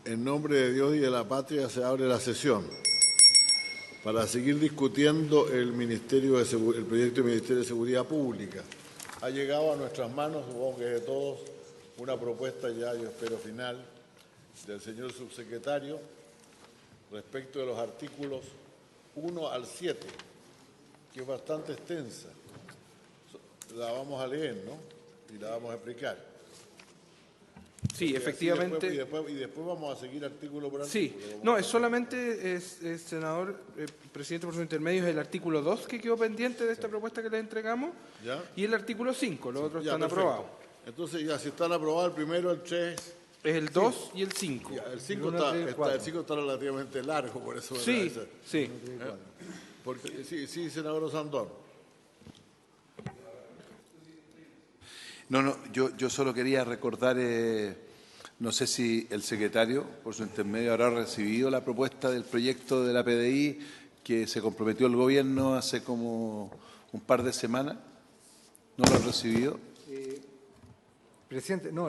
En nombre de Dios y de la patria se abre la sesión para seguir discutiendo el proyecto de Ministerio de Seguridad Pública. Ha llegado a nuestras manos, supongo que de todos, una propuesta ya, yo espero, final del señor subsecretario respecto de los artículos 1 al 7, que es bastante extensa. La vamos a leer, ¿no? Y la vamos a explicar. Sí, porque efectivamente. Y después vamos a seguir artículo por artículo. Sí, no, es solamente, senador, presidente, por su intermedio, es el artículo 2 que quedó pendiente de esta propuesta que le entregamos. ¿Ya? Y el artículo 5, los otros Ya, están perfecto. aprobados. Entonces, ya, si están aprobados el primero, el 3... Es el 2 y el 5. El 5 está relativamente largo, por eso... Sí, sí. Porque, sí, senador Sandón. No, yo solo quería recordar, no sé si el secretario, por su intermedio, habrá recibido la propuesta del proyecto de la PDI que se comprometió el gobierno hace como un par de semanas. ¿No lo ha recibido? Presidente, no,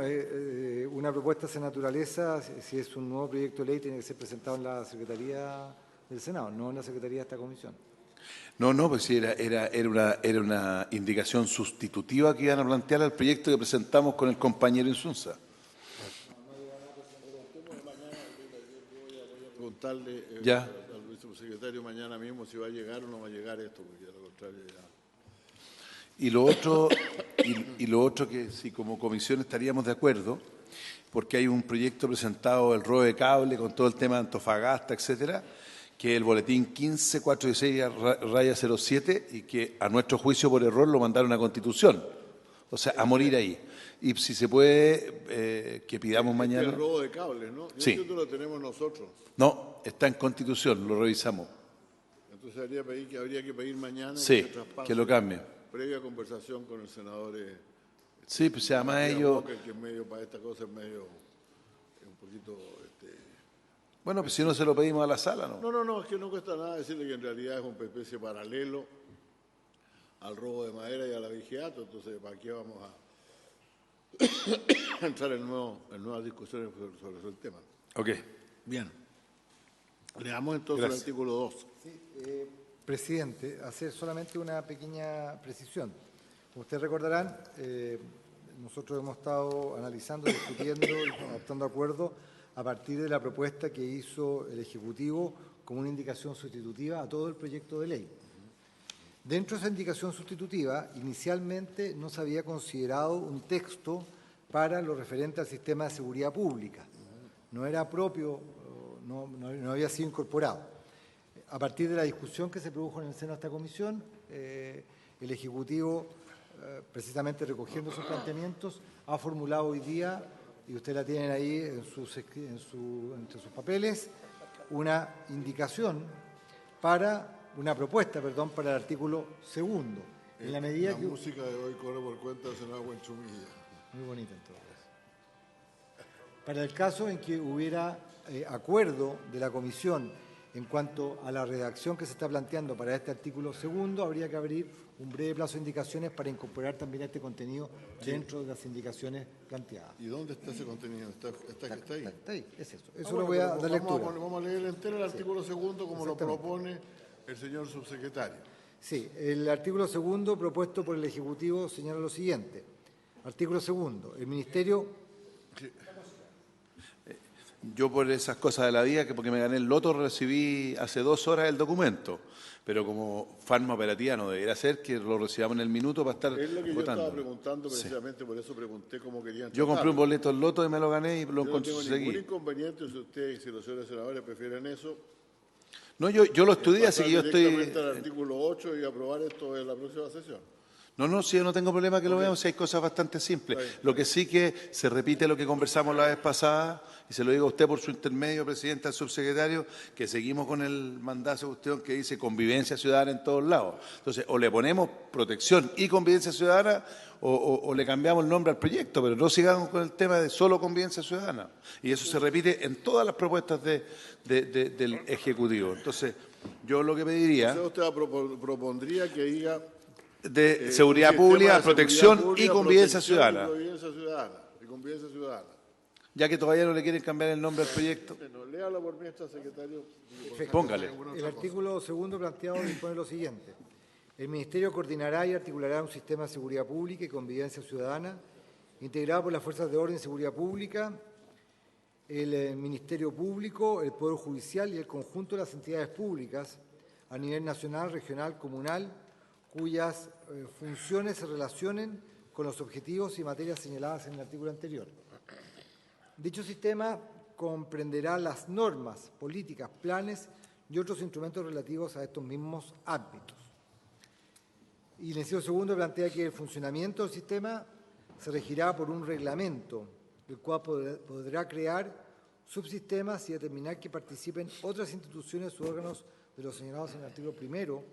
una propuesta de esa naturaleza, si es un nuevo proyecto de ley, tiene que ser presentado en la Secretaría del Senado, no en la Secretaría de esta comisión. No, pues sí, era una indicación sustitutiva que iban a plantear al proyecto que presentamos con el compañero Insunza. Preguntarle Ya. al vicesecretario mañana mismo si va a llegar o no va a llegar esto, porque a lo contrario ya... Y lo otro que sí, como comisión estaríamos de acuerdo, porque hay un proyecto presentado del robo de cable con todo el tema de Antofagasta, etcétera, que es el boletín 15416-07 y que a nuestro juicio por error lo mandaron a Constitución, o sea, a morir ahí. Y si se puede, que pidamos mañana... El robo de cables, ¿no? Sí. Esto lo tenemos nosotros. No, está en Constitución, lo revisamos. Entonces habría que pedir mañana Sí, que se traspase, que lo cambie. previa conversación con el senador. Sí, pues además ellos... Que es medio para esta cosa, es medio... un poquito... Bueno, pues si no se lo pedimos a la sala, ¿no? No, es que no cuesta nada decirle que en realidad es una especie paralelo al robo de madera y a la vigiato, entonces ¿para qué vamos a entrar en nuevas discusiones sobre el tema? Ok. Bien. Leamos entonces Gracias. el artículo 2. Sí, presidente, hacer solamente una pequeña precisión. Como ustedes recordarán, nosotros hemos estado analizando, discutiendo y adoptando acuerdos a partir de la propuesta que hizo el Ejecutivo como una indicación sustitutiva a todo el proyecto de ley. Dentro de esa indicación sustitutiva, inicialmente no se había considerado un texto para lo referente al sistema de seguridad pública. No era propio, no había sido incorporado. A partir de la discusión que se produjo en el seno de esta comisión, el Ejecutivo, precisamente recogiendo sus planteamientos, ha formulado hoy día, y ustedes la tienen ahí entre sus papeles, una propuesta para el artículo 2. En la medida la que... música de hoy corre por cuenta del senador Buenchumilla. Muy bonita en todo caso. Para el caso en que hubiera acuerdo de la comisión en cuanto a la redacción que se está planteando para este artículo 2, habría que abrir un breve plazo de indicaciones para incorporar también este contenido dentro de las indicaciones planteadas. ¿Y dónde está ese contenido? ¿Está ahí? Está ahí, es eso. Eso Bueno, lo voy a pero dar lectura. Vamos a leer entero el artículo 2 como lo Exactamente. propone el señor subsecretario. Sí, el artículo 2 propuesto por el Ejecutivo señala lo siguiente. Artículo 2. El Ministerio... Yo por esas cosas de la vida, porque me gané el loto, recibí hace 2 horas el documento. Pero como forma operativa no debería ser que lo recibamos en el minuto para estar Es lo que votando. yo estaba preguntando precisamente, Sí. por eso pregunté cómo querían Yo compré un tratarlo. boleto del loto y me lo gané y lo Yo no tengo ningún conseguí. inconveniente si ustedes, si los señores senadores prefieren eso. No, yo lo estudié, así que yo estoy... directamente al artículo 8 y aprobar esto en la próxima sesión. No, si yo no tengo problema que lo veamos, si hay cosas bastante simples. Lo que sí que se repite lo que conversamos la vez pasada, y se lo digo a usted por su intermedio, presidente, al subsecretario, que seguimos con el mandato de cuestión que dice convivencia ciudadana en todos lados. Entonces, o le ponemos protección y convivencia ciudadana, o le cambiamos el nombre al proyecto, pero no sigamos con el tema de solo convivencia ciudadana. Y eso se repite en todas las propuestas del Ejecutivo. Entonces, yo lo que pediría... Entonces usted propondría que diga... de seguridad pública, protección y convivencia ciudadana. Y convivencia ciudadana. Ya que todavía no le quieren cambiar el nombre al proyecto, Bueno, léalo por mientras, secretario. póngale. El artículo segundo planteado dispone lo siguiente. El Ministerio coordinará y articulará un sistema de seguridad pública y convivencia ciudadana integrado por las fuerzas de orden y seguridad pública, el Ministerio Público, el Poder Judicial y el conjunto de las entidades públicas a nivel nacional, regional, comunal, cuyas funciones se relacionen con los objetivos y materias señaladas en el artículo anterior. Dicho sistema comprenderá las normas, políticas, planes y otros instrumentos relativos a estos mismos ámbitos. Y el inciso segundo plantea que el funcionamiento del sistema se regirá por un reglamento, el cual podrá crear subsistemas y determinar que participen otras instituciones u órganos de los señalados en el artículo primero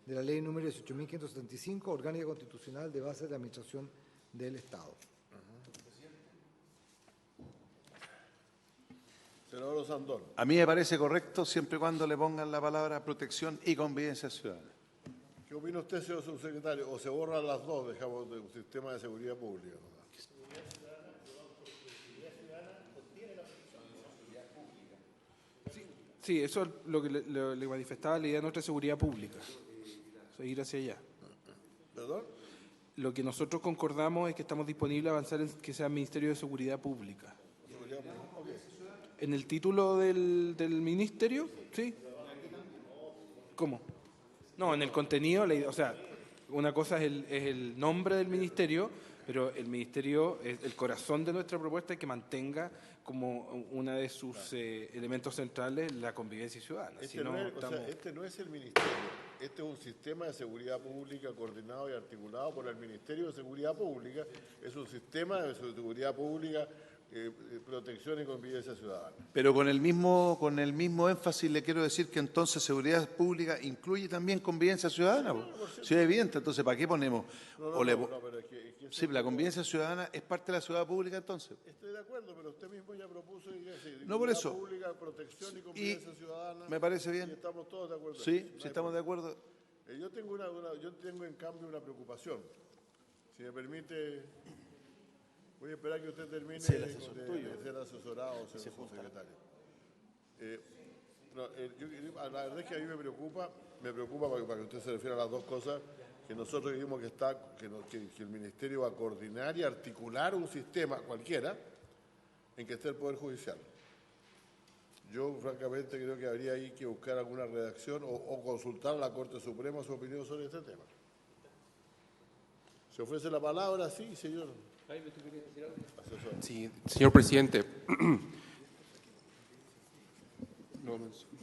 de la Ley número 18.575, Orgánica Constitucional de Base de la Administración del Estado. Senador Osandón. A mí me parece correcto siempre y cuando le pongan la palabra protección y convivencia ciudadana. ¿Qué opina usted, señor subsecretario? ¿O se borran las dos, dejamos de un sistema de seguridad pública? Sí, eso es lo que le manifestaba la idea de nuestra seguridad pública, seguir hacia allá. ¿Perdón? Lo que nosotros concordamos es que estamos disponibles a avanzar en que sea Ministerio de Seguridad Pública. Seguridad pública. Ok. ¿En el título del ministerio? Sí. ¿Cómo? No, en el contenido, o sea, una cosa es el nombre del ministerio, pero el ministerio, el corazón de nuestra propuesta es que mantenga como una de sus elementos centrales la convivencia ciudadana. Este no es el ministerio, este es un sistema de seguridad pública coordinado y articulado por el Ministerio de Seguridad Pública, es un sistema de seguridad pública, protección y convivencia ciudadana. Pero con el mismo énfasis le quiero decir que entonces seguridad pública incluye también convivencia ciudadana. Sí, es evidente, entonces ¿para qué ponemos? Pero es que Sí, la convivencia ciudadana es parte de la ciudad pública entonces. estoy de acuerdo, pero usted mismo ya propuso No, por eso. pública, protección y convivencia ciudadana. Me parece bien. Y estamos todos de acuerdo. Sí, No si hay estamos de acuerdo. Yo tengo en cambio una preocupación. Si me permite, voy a esperar que usted termine de ser asesorado, señor subsecretario. La verdad es que a mí me preocupa para que usted se refiera a las dos cosas, que nosotros dijimos que el Ministerio va a coordinar y articular un sistema cualquiera en que esté el Poder Judicial. Yo, francamente, creo que habría ahí que buscar alguna redacción o consultar a la Corte Suprema su opinión sobre este tema. ¿Se ofrece la palabra? Sí, señor. Asesor. Sí, señor presidente.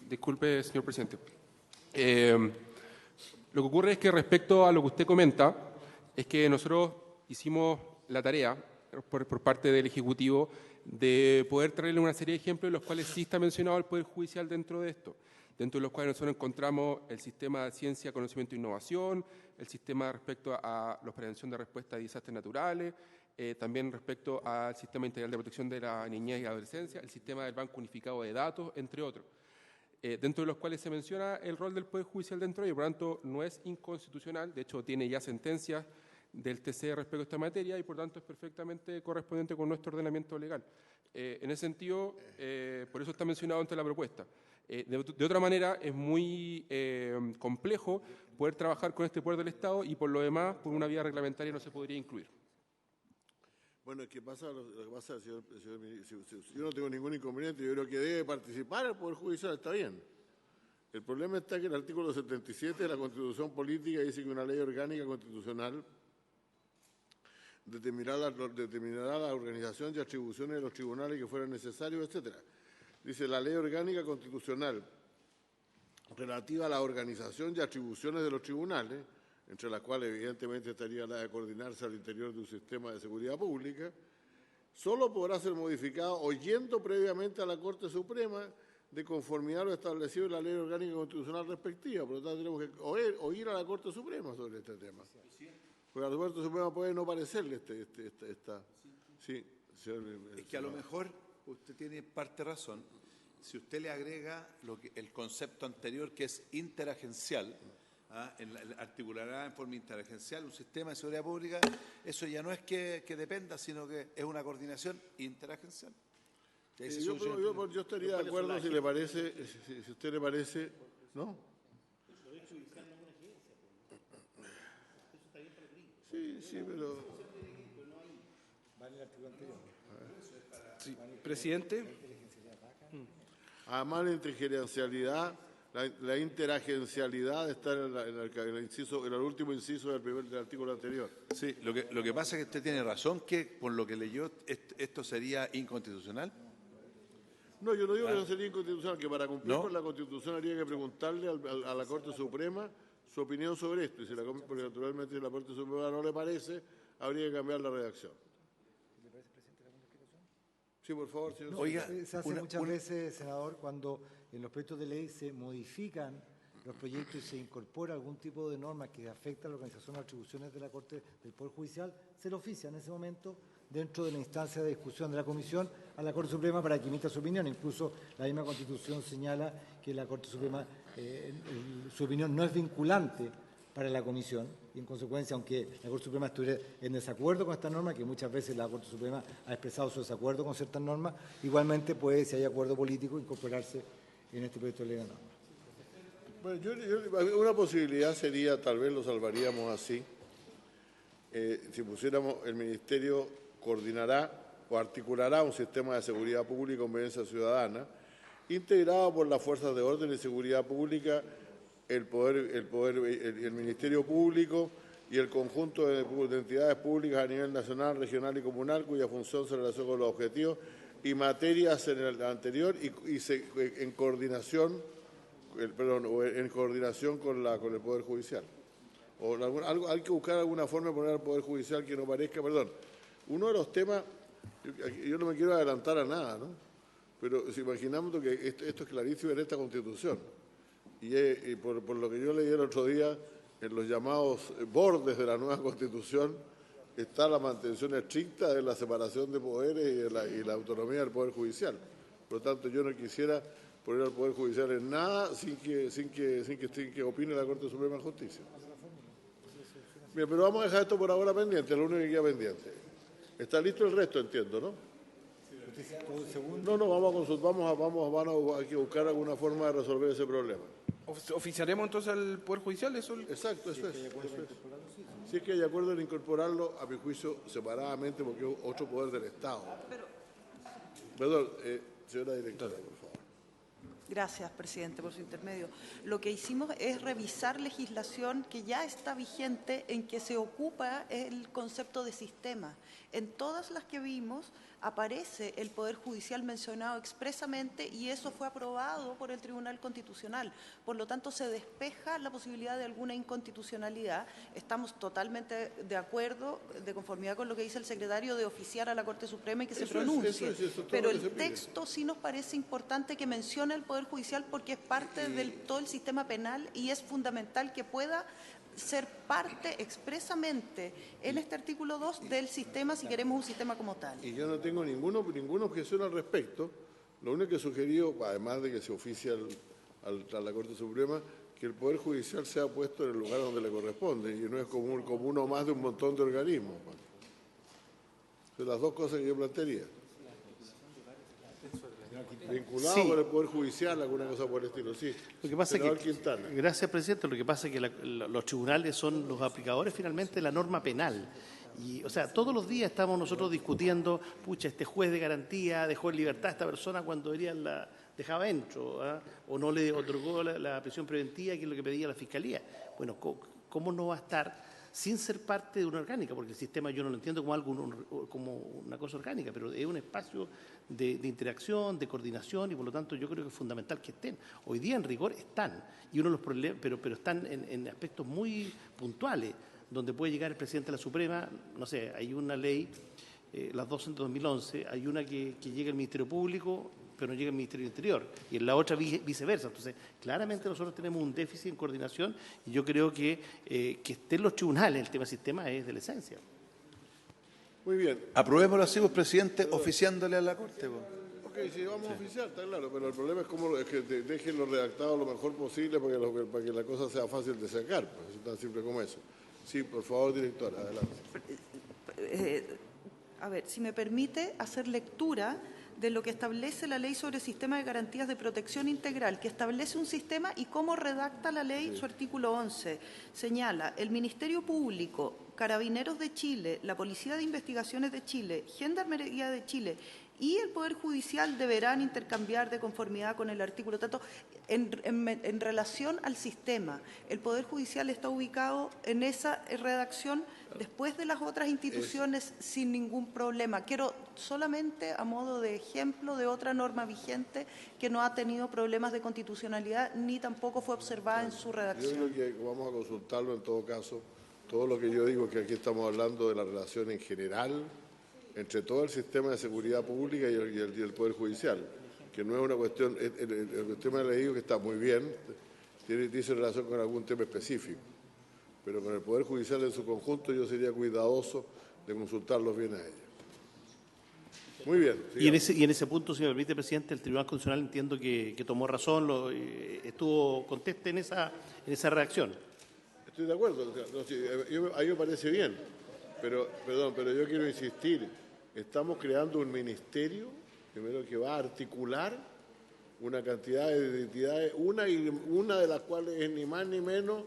Disculpe, señor presidente. Lo que ocurre es que respecto a lo que usted comenta, es que nosotros hicimos la tarea por parte del Ejecutivo de poder traerle una serie de ejemplos en los cuales sí está mencionado el Poder Judicial dentro de esto, dentro de los cuales nosotros encontramos el sistema de ciencia, conocimiento e innovación, el sistema respecto a la prevención de respuesta a desastres naturales, también respecto al sistema integral de protección de la niñez y adolescencia, el sistema del Banco Unificado de Datos, entre otros, dentro de los cuales se menciona el rol del Poder Judicial dentro de ello. Por lo tanto, no es inconstitucional, de hecho tiene ya sentencias del TC respecto a esta materia y por tanto es perfectamente correspondiente con nuestro ordenamiento legal. En ese sentido, por eso está mencionado dentro de la propuesta. De otra manera, es muy complejo poder trabajar con este poder del Estado y por lo demás, por una vía reglamentaria no se podría incluir. Bueno, lo que pasa, señor ministro, yo no tengo ningún inconveniente, yo creo que debe participar el Poder Judicial, está bien. El problema está que el artículo 77 de la Constitución Política dice que una ley orgánica constitucional determinará la organización y atribuciones de los tribunales que fueran necesarios, etcétera. Dice la ley orgánica constitucional relativa a la organización y atribuciones de los tribunales, entre las cuales evidentemente estaría la de coordinarse al interior de un sistema de seguridad pública, solo podrá ser modificado oyendo previamente a la Corte Suprema de conformidad a lo establecido en la ley orgánica constitucional respectiva. Por lo tanto, tenemos que oír a la Corte Suprema sobre este tema. Porque a la Corte Suprema puede no parecerle esta. Sí, señor, es que a lo mejor usted tiene parte razón. Si usted le agrega el concepto anterior, que es interagencial, articulará en forma interagencial un sistema de seguridad pública, eso ya no es que dependa, sino que es una coordinación interagencial. Yo estaría de acuerdo si le parece, si a usted le parece, ¿no? Sí, pero... Sí, presidente. Además, la intergerencialidad, la interagencialidad está en el último inciso del artículo anterior. Sí, lo que pasa es que usted tiene razón, que por lo que leyó, esto sería inconstitucional. No, yo no digo que no sería inconstitucional, que para cumplir ¿No? con la Constitución habría que preguntarle a la Corte Suprema su opinión sobre esto. Y si porque naturalmente si la Corte Suprema no le parece, habría que cambiar la redacción. ¿Le parece, presidente, la explicación? Sí, por favor, señor. Oiga, se hace muchas veces, senador, cuando en los proyectos de ley se modifican los proyectos y se incorpora algún tipo de norma que afecta a la organización de atribuciones de la Corte del Poder Judicial, se le oficia en ese momento dentro de la instancia de discusión de la Comisión a la Corte Suprema para que emita su opinión. Incluso la misma Constitución señala que la Corte Suprema, su opinión no es vinculante para la Comisión y, en consecuencia, aunque la Corte Suprema estuviera en desacuerdo con esta norma, que muchas veces la Corte Suprema ha expresado su desacuerdo con ciertas normas, igualmente puede, si hay acuerdo político, incorporarse en este proyecto de ley de norma. Bueno, una posibilidad sería, tal vez lo salvaríamos así, si pusiéramos el Ministerio coordinará o articulará un sistema de seguridad pública y convivencia ciudadana integrado por las fuerzas de orden y seguridad pública, el Ministerio Público y el conjunto de entidades públicas a nivel nacional, regional y comunal cuya función se relaciona con los objetivos y materias en el anterior en coordinación con el Poder Judicial. Hay que buscar alguna forma de poner al Poder Judicial que no parezca, uno de los temas, yo no me quiero adelantar a nada, ¿no? Pero si imaginamos que esto es clarísimo en esta Constitución, y por lo que yo leí el otro día, en los llamados bordes de la nueva Constitución, está la mantención estricta de la separación de poderes y la autonomía del Poder Judicial. Por lo tanto, yo no quisiera poner al Poder Judicial en nada sin que opine la Corte Suprema de Justicia. Bien, pero vamos a dejar esto por ahora pendiente, lo único que queda pendiente. Está listo el resto, entiendo, ¿no? No, vamos a consultar, hay que buscar alguna forma de resolver ese problema. ¿Oficiaremos entonces al Poder Judicial? Exacto, eso es. Si es que hay acuerdo en incorporarlo, a mi juicio, separadamente, porque es otro poder del Estado. Perdón, señora directora, por favor. Gracias, presidente, por su intermedio. Lo que hicimos es revisar legislación que ya está vigente en que se ocupa el concepto de sistema. En todas las que vimos aparece el Poder Judicial mencionado expresamente y eso fue aprobado por el Tribunal Constitucional. Por lo tanto, se despeja la posibilidad de alguna inconstitucionalidad. Estamos totalmente de acuerdo, de conformidad con lo que dice el secretario, de oficiar a la Corte Suprema y que se pronuncie. Pero el texto sí nos parece importante que mencione el Poder Judicial porque es parte de todo el sistema penal y es fundamental que pueda ser parte expresamente en este artículo 2 del sistema si queremos un sistema como tal. Y yo no tengo ninguna objeción al respecto. Lo único que he sugerido, además de que se oficie a la Corte Suprema, que el Poder Judicial sea puesto en el lugar donde le corresponde y no es como uno más de un montón de organismos. Son las dos cosas que yo plantearía. Vinculado con el Poder Judicial, alguna cosa por el estilo, sí. Lo que pasa es que, gracias, presidente, lo que pasa es que los tribunales son los aplicadores finalmente de la norma penal. Y, o sea, todos los días estamos nosotros discutiendo, este juez de garantía dejó en libertad a esta persona cuando la dejaba dentro, o no le otorgó la prisión preventiva, que es lo que pedía la Fiscalía. Bueno, ¿cómo no va a estar sin ser parte de una orgánica? Porque el sistema yo no lo entiendo como una cosa orgánica, pero es un espacio de interacción, de coordinación, y por lo tanto yo creo que es fundamental que estén. Hoy día en rigor están, y uno de los problemas, pero están en aspectos muy puntuales, donde puede llegar el presidente de la Suprema, no sé, hay una ley, las dos en 2011, hay una que llega el Ministerio Público, pero no llega el Ministerio del Interior, y en la otra viceversa. Entonces, claramente nosotros tenemos un déficit en coordinación, y yo creo que estén los tribunales, el tema del sistema es de la esencia. Muy bien. Aprobémoslo así, pues, presidente, oficiándole a la Corte. Ok, sí, vamos a oficiar, está claro, pero el problema es que dejen lo redactado lo mejor posible para que la cosa sea fácil de sacar, pues, es tan simple como eso. Sí, por favor, directora, adelante. A ver, si me permite hacer lectura de lo que establece la Ley sobre Sistema de Garantías de Protección Integral, que establece un sistema y cómo redacta la ley su artículo 11. Señala, el Ministerio Público, Carabineros de Chile, la Policía de Investigaciones de Chile, Gendarmería de Chile y el Poder Judicial deberán intercambiar de conformidad con el artículo. Tanto, en relación al sistema, el Poder Judicial está ubicado en esa redacción después de las otras instituciones sin ningún problema. Quiero solamente a modo de ejemplo de otra norma vigente que no ha tenido problemas de constitucionalidad ni tampoco fue observada en su redacción. Yo creo que vamos a consultarlo en todo caso. Todo lo que yo digo es que aquí estamos hablando de la relación en general entre todo el sistema de seguridad pública y el Poder Judicial, que no es una cuestión, el tema le digo que está muy bien, dice relación con algún tema específico, pero con el Poder Judicial en su conjunto yo sería cuidadoso de consultarlos bien a ellos. Muy bien. Y en ese punto, si me permite, presidente, el Tribunal Constitucional entiendo que tomó razón, estuvo conteste en esa redacción. Estoy de acuerdo, a mí me parece bien, pero yo quiero insistir, estamos creando un ministerio, primero que va a articular una cantidad de entidades, una de las cuales es ni más ni menos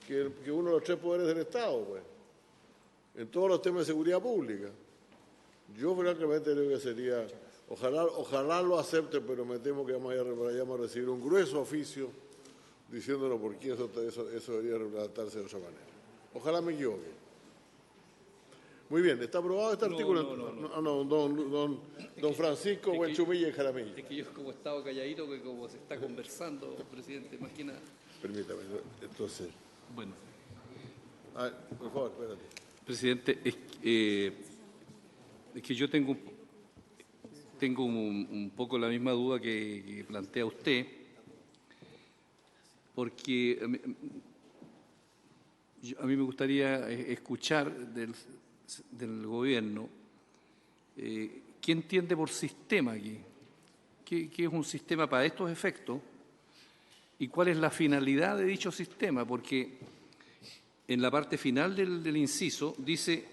que uno de los tres poderes del Estado, pues, en todos los temas de seguridad pública. Yo francamente creo que sería, ojalá lo acepten, pero me temo que vayamos a recibir un grueso oficio diciéndonos por qué eso debería representarse de otra manera. Ojalá me equivoque. Muy bien, ¿está aprobado este artículo? No, don Francisco Buenchumilla y Jaramillo. Es que yo como he estado calladito, que como se está conversando, presidente, más que nada. Permítame, entonces. Bueno. Por favor, espérate. Presidente, es que yo tengo un poco la misma duda que plantea usted, porque a mí me gustaría escuchar del gobierno qué entiende por sistema aquí, qué es un sistema para estos efectos y cuál es la finalidad de dicho sistema, porque en la parte final del inciso dice,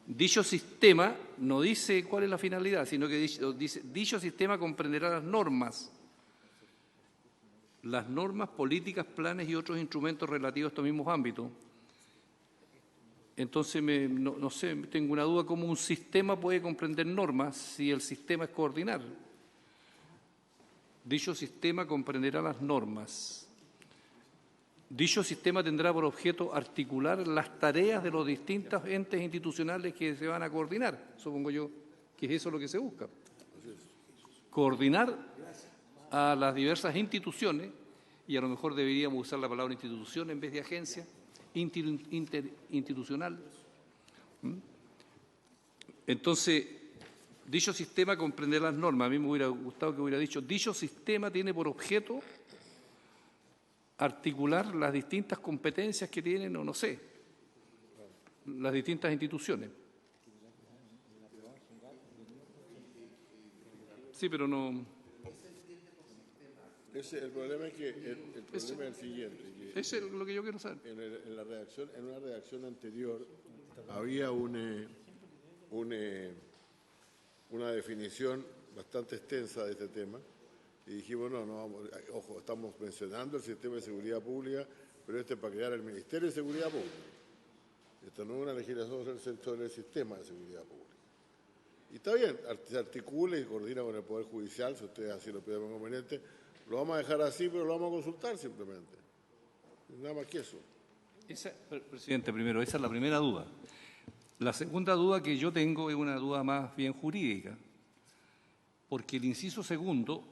dicho sistema no dice cuál es la finalidad, sino que dice, dicho sistema comprenderá las normas, políticas, planes y otros instrumentos relativos a estos mismos ámbitos. Entonces, no sé, tengo una duda cómo un sistema puede comprender normas si el sistema es coordinar. Dicho sistema comprenderá las normas. Dicho sistema tendrá por objeto articular las tareas de los distintos entes institucionales que se van a coordinar. Supongo yo que es eso lo que se busca. Coordinar a las diversas instituciones, y a lo mejor deberíamos usar la palabra institución en vez de agencia, interinstitucional. Entonces, dicho sistema comprenderá las normas. A mí me hubiera gustado que hubiera dicho, dicho sistema tiene por objeto articular las distintas competencias que tienen, o no sé, las distintas instituciones. Sí, pero no. El problema es que el problema es el siguiente. Que Eso es lo que yo quiero saber. En una redacción anterior había una definición bastante extensa de este tema y dijimos, ojo, estamos mencionando el sistema de seguridad pública, pero este es para crear el Ministerio de Seguridad Pública. Esto no es una legislación sobre el sistema de seguridad pública. Y está bien, se articula y coordina con el Poder Judicial, si ustedes así lo piden conveniente. Lo vamos a dejar así, pero lo vamos a consultar simplemente. Nada más que eso. Presidente, primero, esa es la primera duda. La segunda duda que yo tengo es una duda más bien jurídica, porque el inciso segundo...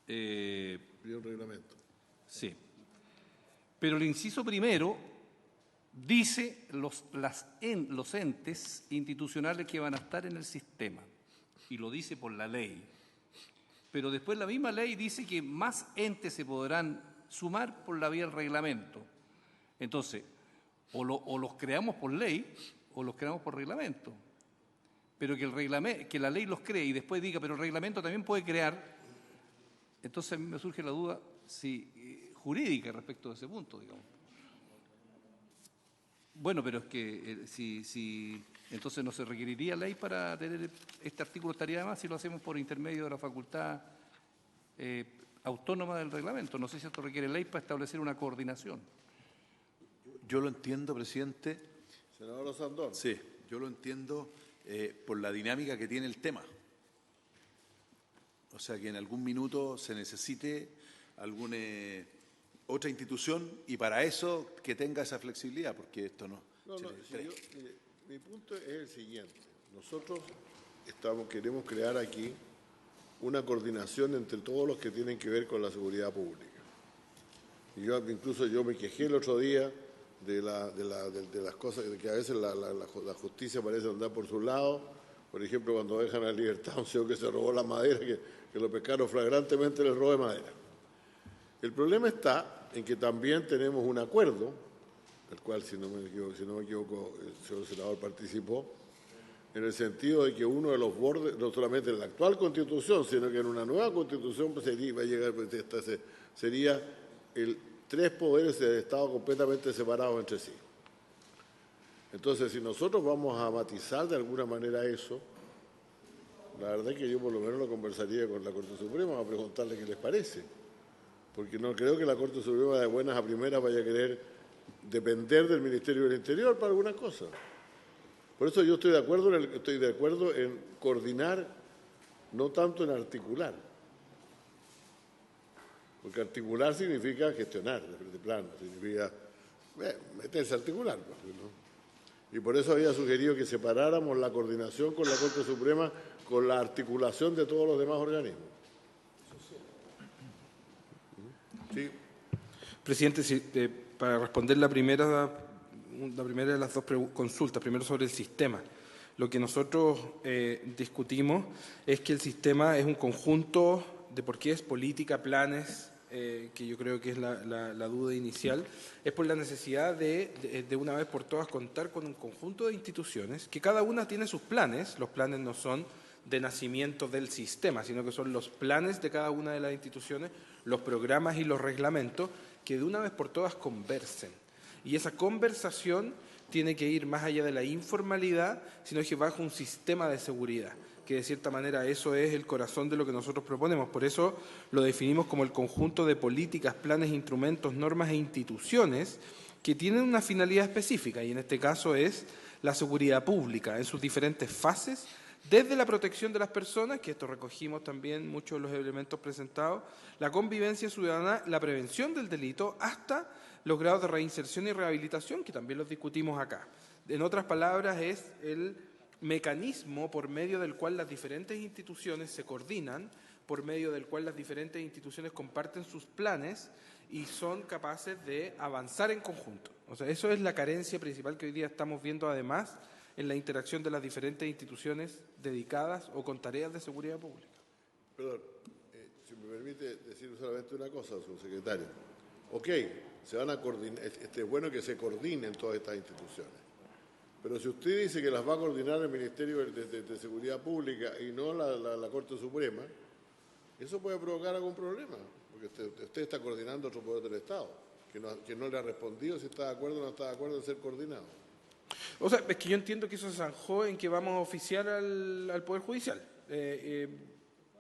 Pide un reglamento. Sí. Pero el inciso primero dice los entes institucionales que van a estar en el sistema, y lo dice por la ley. Pero después la misma ley dice que más entes se podrán sumar por la vía del reglamento. Entonces, o los creamos por ley o los creamos por reglamento. Pero que la ley los cree y después diga, pero el reglamento también puede crear. Entonces a mí me surge la duda jurídica respecto de ese punto, digamos. Bueno, pero es que si entonces no se requeriría ley para tener este artículo, estaría de más si lo hacemos por intermedio de la facultad autónoma del reglamento. No sé si esto requiere ley para establecer una coordinación. Yo lo entiendo, presidente. Senador Osandón. Sí, yo lo entiendo por la dinámica que tiene el tema. O sea, que en algún minuto se necesite alguna otra institución y para eso que tenga esa flexibilidad, porque esto no. Mire, mi punto es el siguiente. Nosotros queremos crear aquí una coordinación entre todos los que tienen que ver con la seguridad pública. Y incluso yo me quejé el otro día de las cosas que a veces la justicia parece andar por su lado. Por ejemplo, cuando dejan a libertad a un señor que se robó la madera, que lo pescaron flagrantemente en el robo de madera. El problema está en que también tenemos un acuerdo, el cual, si no me equivoco, el señor senador participó, en el sentido de que uno de los bordes, no solamente en la actual Constitución, sino que en una nueva Constitución sería el 3 poderes del Estado completamente separados entre sí. Entonces, si nosotros vamos a matizar de alguna manera eso, la verdad es que yo por lo menos lo conversaría con la Corte Suprema a preguntarle qué les parece. Porque no creo que la Corte Suprema de buenas a primeras vaya a querer depender del Ministerio del Interior para alguna cosa. Por eso yo estoy de acuerdo en coordinar, no tanto en articular. Porque articular significa gestionar, de plano, significa meterse a articular, ¿no? Y por eso había sugerido que separáramos la coordinación con la Corte Suprema con la articulación de todos los demás organismos. Sí. Presidente, para responder la primera de las dos consultas, primero sobre el sistema. Lo que nosotros discutimos es que el sistema es un conjunto de por qué es política, planes, que yo creo que es la duda inicial, es por la necesidad de una vez por todas contar con un conjunto de instituciones que cada una tiene sus planes. Los planes no son de nacimiento del sistema, sino que son los planes de cada una de las instituciones, los programas y los reglamentos que de una vez por todas conversen. Y esa conversación tiene que ir más allá de la informalidad, sino que bajo un sistema de seguridad, que de cierta manera eso es el corazón de lo que nosotros proponemos. Por eso lo definimos como el conjunto de políticas, planes, instrumentos, normas e instituciones que tienen una finalidad específica, y en este caso es la seguridad pública en sus diferentes fases, desde la protección de las personas, que esto recogimos también muchos de los elementos presentados, la convivencia ciudadana, la prevención del delito, hasta los grados de reinserción y rehabilitación, que también los discutimos acá. En otras palabras, es el mecanismo por medio del cual las diferentes instituciones se coordinan, por medio del cual las diferentes instituciones comparten sus planes y son capaces de avanzar en conjunto. O sea, eso es la carencia principal que hoy día estamos viendo, además, en la interacción de las diferentes instituciones dedicadas o con tareas de seguridad pública. Perdón, si me permite decir solamente una cosa, subsecretario. Ok, se van a coordinar, es bueno que se coordinen todas estas instituciones, pero si usted dice que las va a coordinar el Ministerio de Seguridad Pública y no la Corte Suprema, eso puede provocar algún problema, porque usted está coordinando otro poder del Estado, que no le ha respondido si está de acuerdo o no está de acuerdo en ser coordinado. O sea, es que yo entiendo que eso se zanjó en que vamos a oficiar al Poder Judicial,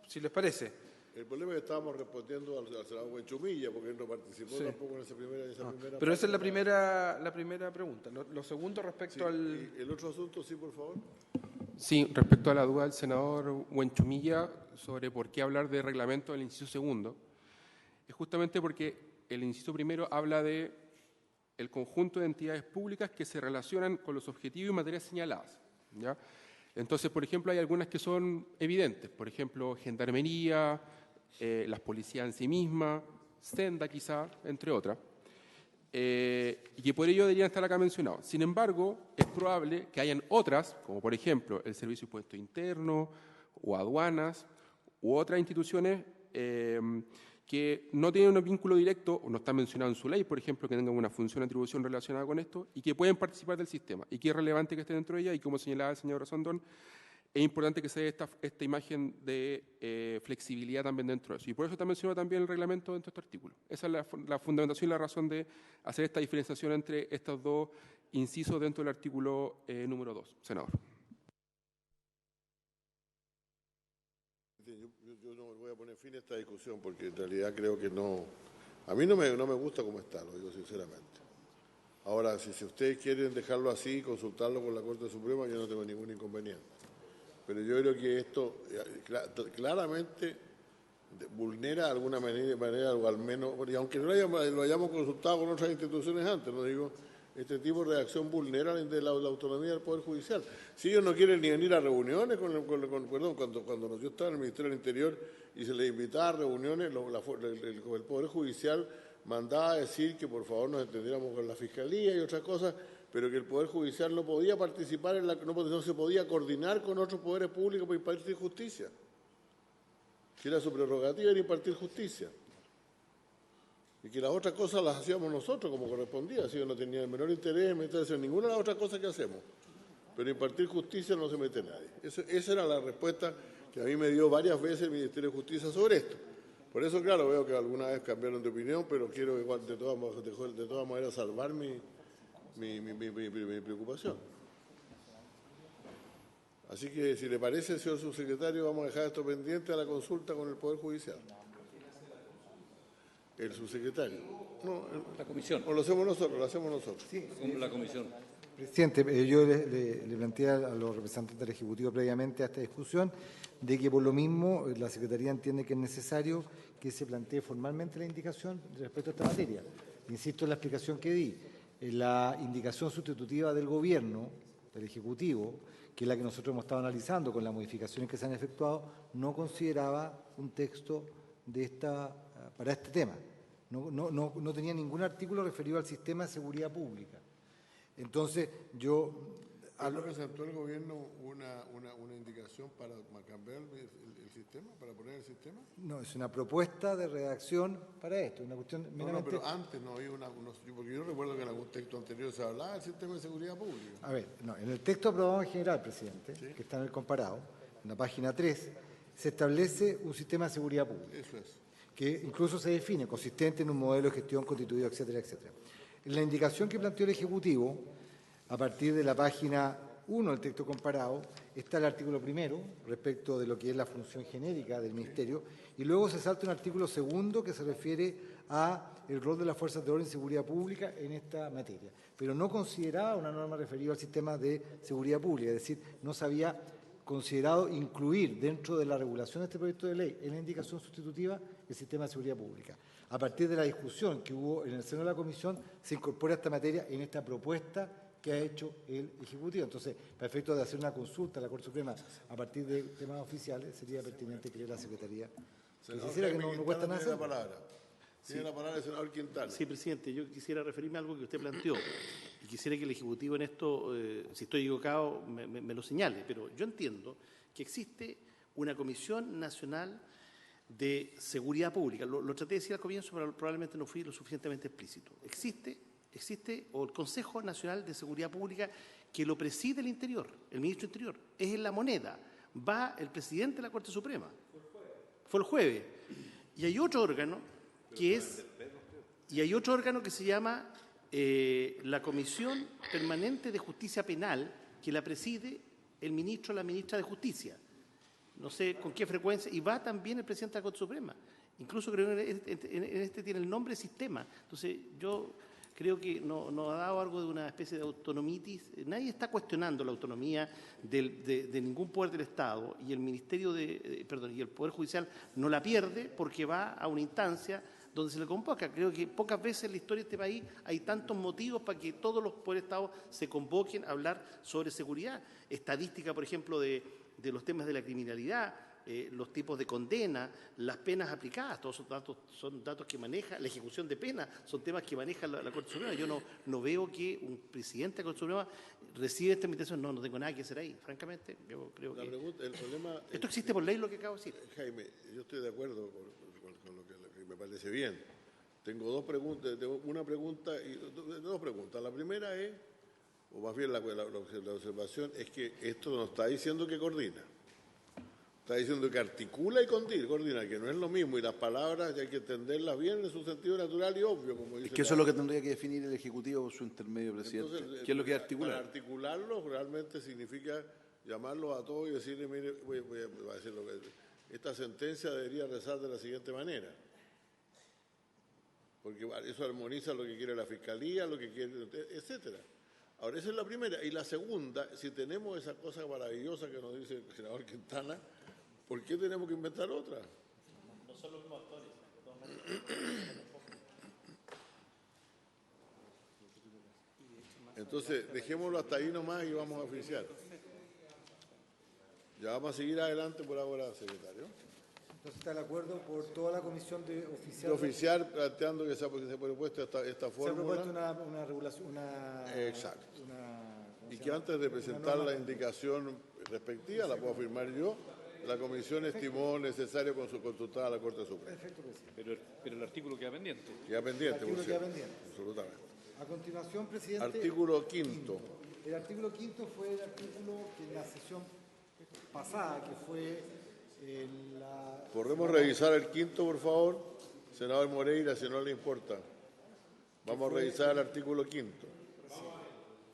si les parece. El problema es que estábamos respondiendo al senador Huenchumilla, porque él no participó tampoco en esa primera Pero parte. esa es la primera pregunta. Lo segundo respecto al... ¿El otro asunto, sí, por favor? Sí, respecto a la duda del senador Huenchumilla sobre por qué hablar de reglamento del inciso segundo, es justamente porque el inciso primero habla de el conjunto de entidades públicas que se relacionan con los objetivos y materias señaladas, ¿ya? Entonces, por ejemplo, hay algunas que son evidentes, por ejemplo, Gendarmería, las policías en sí mismas, Senda quizá, entre otras, y que por ello deberían estar acá mencionados. Sin embargo, es probable que hayan otras, como por ejemplo el Servicio de Impuesto Interno o aduanas u otras instituciones que no tienen un vínculo directo o no están mencionados en su ley, por ejemplo, que tengan una función de atribución relacionada con esto y que pueden participar del sistema y que es relevante que esté dentro de ella y como señalaba el señor Osandón, es importante que se dé esta imagen de flexibilidad también dentro de eso. Y por eso está mencionado también el reglamento dentro de este artículo. Esa es la fundamentación y la razón de hacer esta diferenciación entre estos dos inciso dentro del artículo número 2, senador. Yo no voy a poner fin a esta discusión porque en realidad creo que no... A mí no me gusta como está, lo digo sinceramente. Ahora, si ustedes quieren dejarlo así, consultarlo con la Corte Suprema, yo no tengo ningún inconveniente. Pero yo creo que esto claramente vulnera de alguna manera, o al menos, y aunque no lo hayamos consultado con otras instituciones antes, no digo, este tipo de reacción vulnera la autonomía del Poder Judicial. Si ellos no quieren ni venir a reuniones, cuando yo estaba en el Ministerio del Interior y se les invitaba a reuniones, el Poder Judicial mandaba a decir que por favor nos entendiéramos con la Fiscalía y otras cosas, pero que el Poder Judicial no podía participar, no se podía coordinar con otros poderes públicos para impartir justicia. Que era su prerrogativa era impartir justicia. Y que las otras cosas las hacíamos nosotros como correspondía, si yo no tenía el menor interés en meterse en ninguna de las otras cosas que hacemos. Pero impartir justicia no se mete nadie. Esa era la respuesta que a mí me dio varias veces el Ministerio de Justicia sobre esto. Por eso, claro, veo que alguna vez cambiaron de opinión, pero quiero igual de todas maneras salvar mi preocupación. Así que, si le parece, señor subsecretario, vamos a dejar esto pendiente a la consulta con el Poder Judicial. El subsecretario. No, la comisión. O lo hacemos nosotros, Sí, La comisión. Presidente, yo le planteé a los representantes del Ejecutivo previamente a esta discusión de que por lo mismo la Secretaría entiende que es necesario que se plantee formalmente la indicación respecto a esta materia. Insisto en la explicación que di. La indicación sustitutiva del Gobierno, del Ejecutivo, que es la que nosotros hemos estado analizando con las modificaciones que se han efectuado, no consideraba un texto para este tema. No tenía ningún artículo referido al sistema de seguridad pública. Entonces, ¿No presentó el Gobierno una indicación para cambiar el sistema, para poner el sistema? No, es una propuesta de redacción para esto, una cuestión meramente... No, pero antes no había porque yo recuerdo que en algún texto anterior se hablaba del sistema de seguridad pública. A ver, no, en el texto aprobado en general, presidente, ¿sí?, que está en el comparado, en la página 3, se establece un sistema de seguridad pública. Eso es. Que incluso se define consistente en un modelo de gestión constituido, etcétera, etcétera. En la indicación que planteó el Ejecutivo, a partir de la página 1 del texto comparado, está el artículo primero respecto de lo que es la función genérica del Ministerio, y luego se salta un artículo segundo que se refiere a el rol de las fuerzas de orden y seguridad pública en esta materia. Pero no consideraba una norma referida al sistema de seguridad pública, es decir, no se había considerado incluir dentro de la regulación de este proyecto de ley en la indicación sustitutiva el sistema de seguridad pública. A partir de la discusión que hubo en el seno de la Comisión, se incorpora esta materia en esta propuesta que ha hecho el Ejecutivo. Entonces, para efectos de hacer una consulta a la Corte Suprema a partir de temas oficiales, sería pertinente que la Secretaría quisiera que no cuesta nada hacer. Tiene la palabra el senador Quintana. Sí, presidente, yo quisiera referirme a algo que usted planteó y quisiera que el Ejecutivo en esto, si estoy equivocado, me lo señale, pero yo entiendo que existe una Comisión Nacional de Seguridad Pública. Lo traté de decir al comienzo, pero probablemente no fui lo suficientemente explícito. Existe o el Consejo Nacional de Seguridad Pública que lo preside el Interior, el Ministro del Interior, es en la moneda. Va el presidente de la Corte Suprema. Fue el jueves. Y hay otro órgano que se llama la Comisión Permanente de Justicia Penal, que la preside el ministro o la ministra de Justicia. No sé con qué frecuencia, y va también el presidente de la Corte Suprema. Incluso creo que en este tiene el nombre sistema. Entonces, yo creo que nos ha dado algo de una especie de autonomitis. Nadie está cuestionando la autonomía de ningún poder del Estado, y el Ministerio y el Poder Judicial no la pierde porque va a una instancia donde se le convoca. Creo que pocas veces en la historia de este país hay tantos motivos para que todos los poderes del Estado se convoquen a hablar sobre seguridad. Estadística, por ejemplo, de los temas de la criminalidad, los tipos de condena, las penas aplicadas, todos esos datos son datos que maneja la ejecución de penas, son temas que maneja la Corte Suprema. Yo no veo que un presidente de la Corte Suprema reciba esta invitación. No tengo nada que hacer ahí, francamente. Yo creo esto existe por ley, lo que acabo de decir. Jaime, yo estoy de acuerdo con lo que me parece bien. Tengo dos preguntas, dos preguntas. La primera es, o más bien la observación, es que esto nos está diciendo que coordina. Está diciendo que articula y coordina, que no es lo mismo, y las palabras hay que entenderlas bien en su sentido natural y obvio, como dice. Es que eso es lo que tendría que definir el Ejecutivo por su intermedio, presidente. Entonces, ¿Qué es lo que es articular? Para articularlo realmente significa llamarlos a todos y decirle, mire, voy a decir lo que esta sentencia debería rezar de la siguiente manera. Porque eso armoniza lo que quiere la Fiscalía, lo que quiere, etcétera. Ahora, esa es la primera. Y la segunda, si tenemos esa cosa maravillosa que nos dice el senador Quintana, ¿por qué tenemos que inventar otra? No son los mismos actores. Entonces, dejémoslo hasta ahí nomás y vamos a oficiar. Ya vamos a seguir adelante por ahora, secretario. Entonces está de acuerdo por toda la comisión de oficial. De oficiar, planteando que se ha propuesto esta fórmula. Se ha propuesto una regulación, Exacto. Y que antes de presentar la indicación respectiva, la puedo firmar yo, la comisión estimó necesario consultar a la Corte Suprema. Perfecto, presidente. Pero el artículo queda pendiente. Queda pendiente, El artículo por queda cierto. pendiente. Absolutamente. A continuación, presidente. Artículo quinto. El artículo quinto fue el artículo que en la sesión pasada, que fue la... ¿Podemos revisar el quinto, por favor? Senador Moreira, si no le importa. Vamos a revisar el artículo quinto.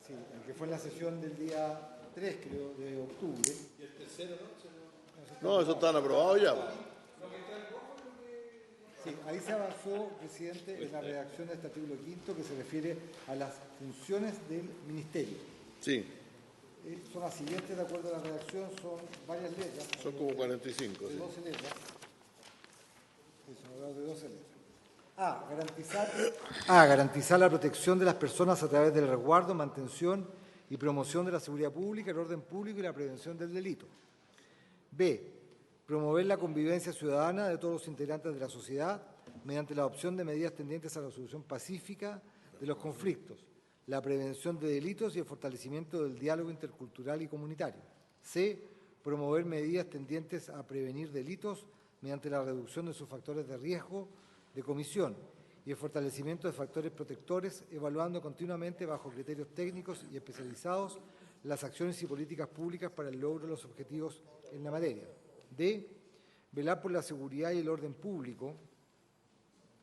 Sí, el que fue en la sesión del día 3, creo, de octubre. ¿Y el tercero, no? No, eso están aprobados ya. Sí, ahí se avanzó, presidente, en la redacción de este artículo quinto que se refiere a las funciones del ministerio. Sí, Son las siguientes, de acuerdo a la redacción, son varias letras. son como 45. De Sí. 12 letras. Sí, son de 12 letras. Garantizar la protección de las personas a través del resguardo, mantención y promoción de la seguridad pública, el orden público y la prevención del delito. B. Promover la convivencia ciudadana de todos los integrantes de la sociedad mediante la adopción de medidas tendientes a la solución pacífica de los conflictos, la prevención de delitos y el fortalecimiento del diálogo intercultural y comunitario. C. Promover medidas tendientes a prevenir delitos mediante la reducción de sus factores de riesgo de comisión y el fortalecimiento de factores protectores, evaluando continuamente bajo criterios técnicos y especializados las acciones y políticas públicas para el logro de los objetivos en la materia. D. Velar por la seguridad y el orden público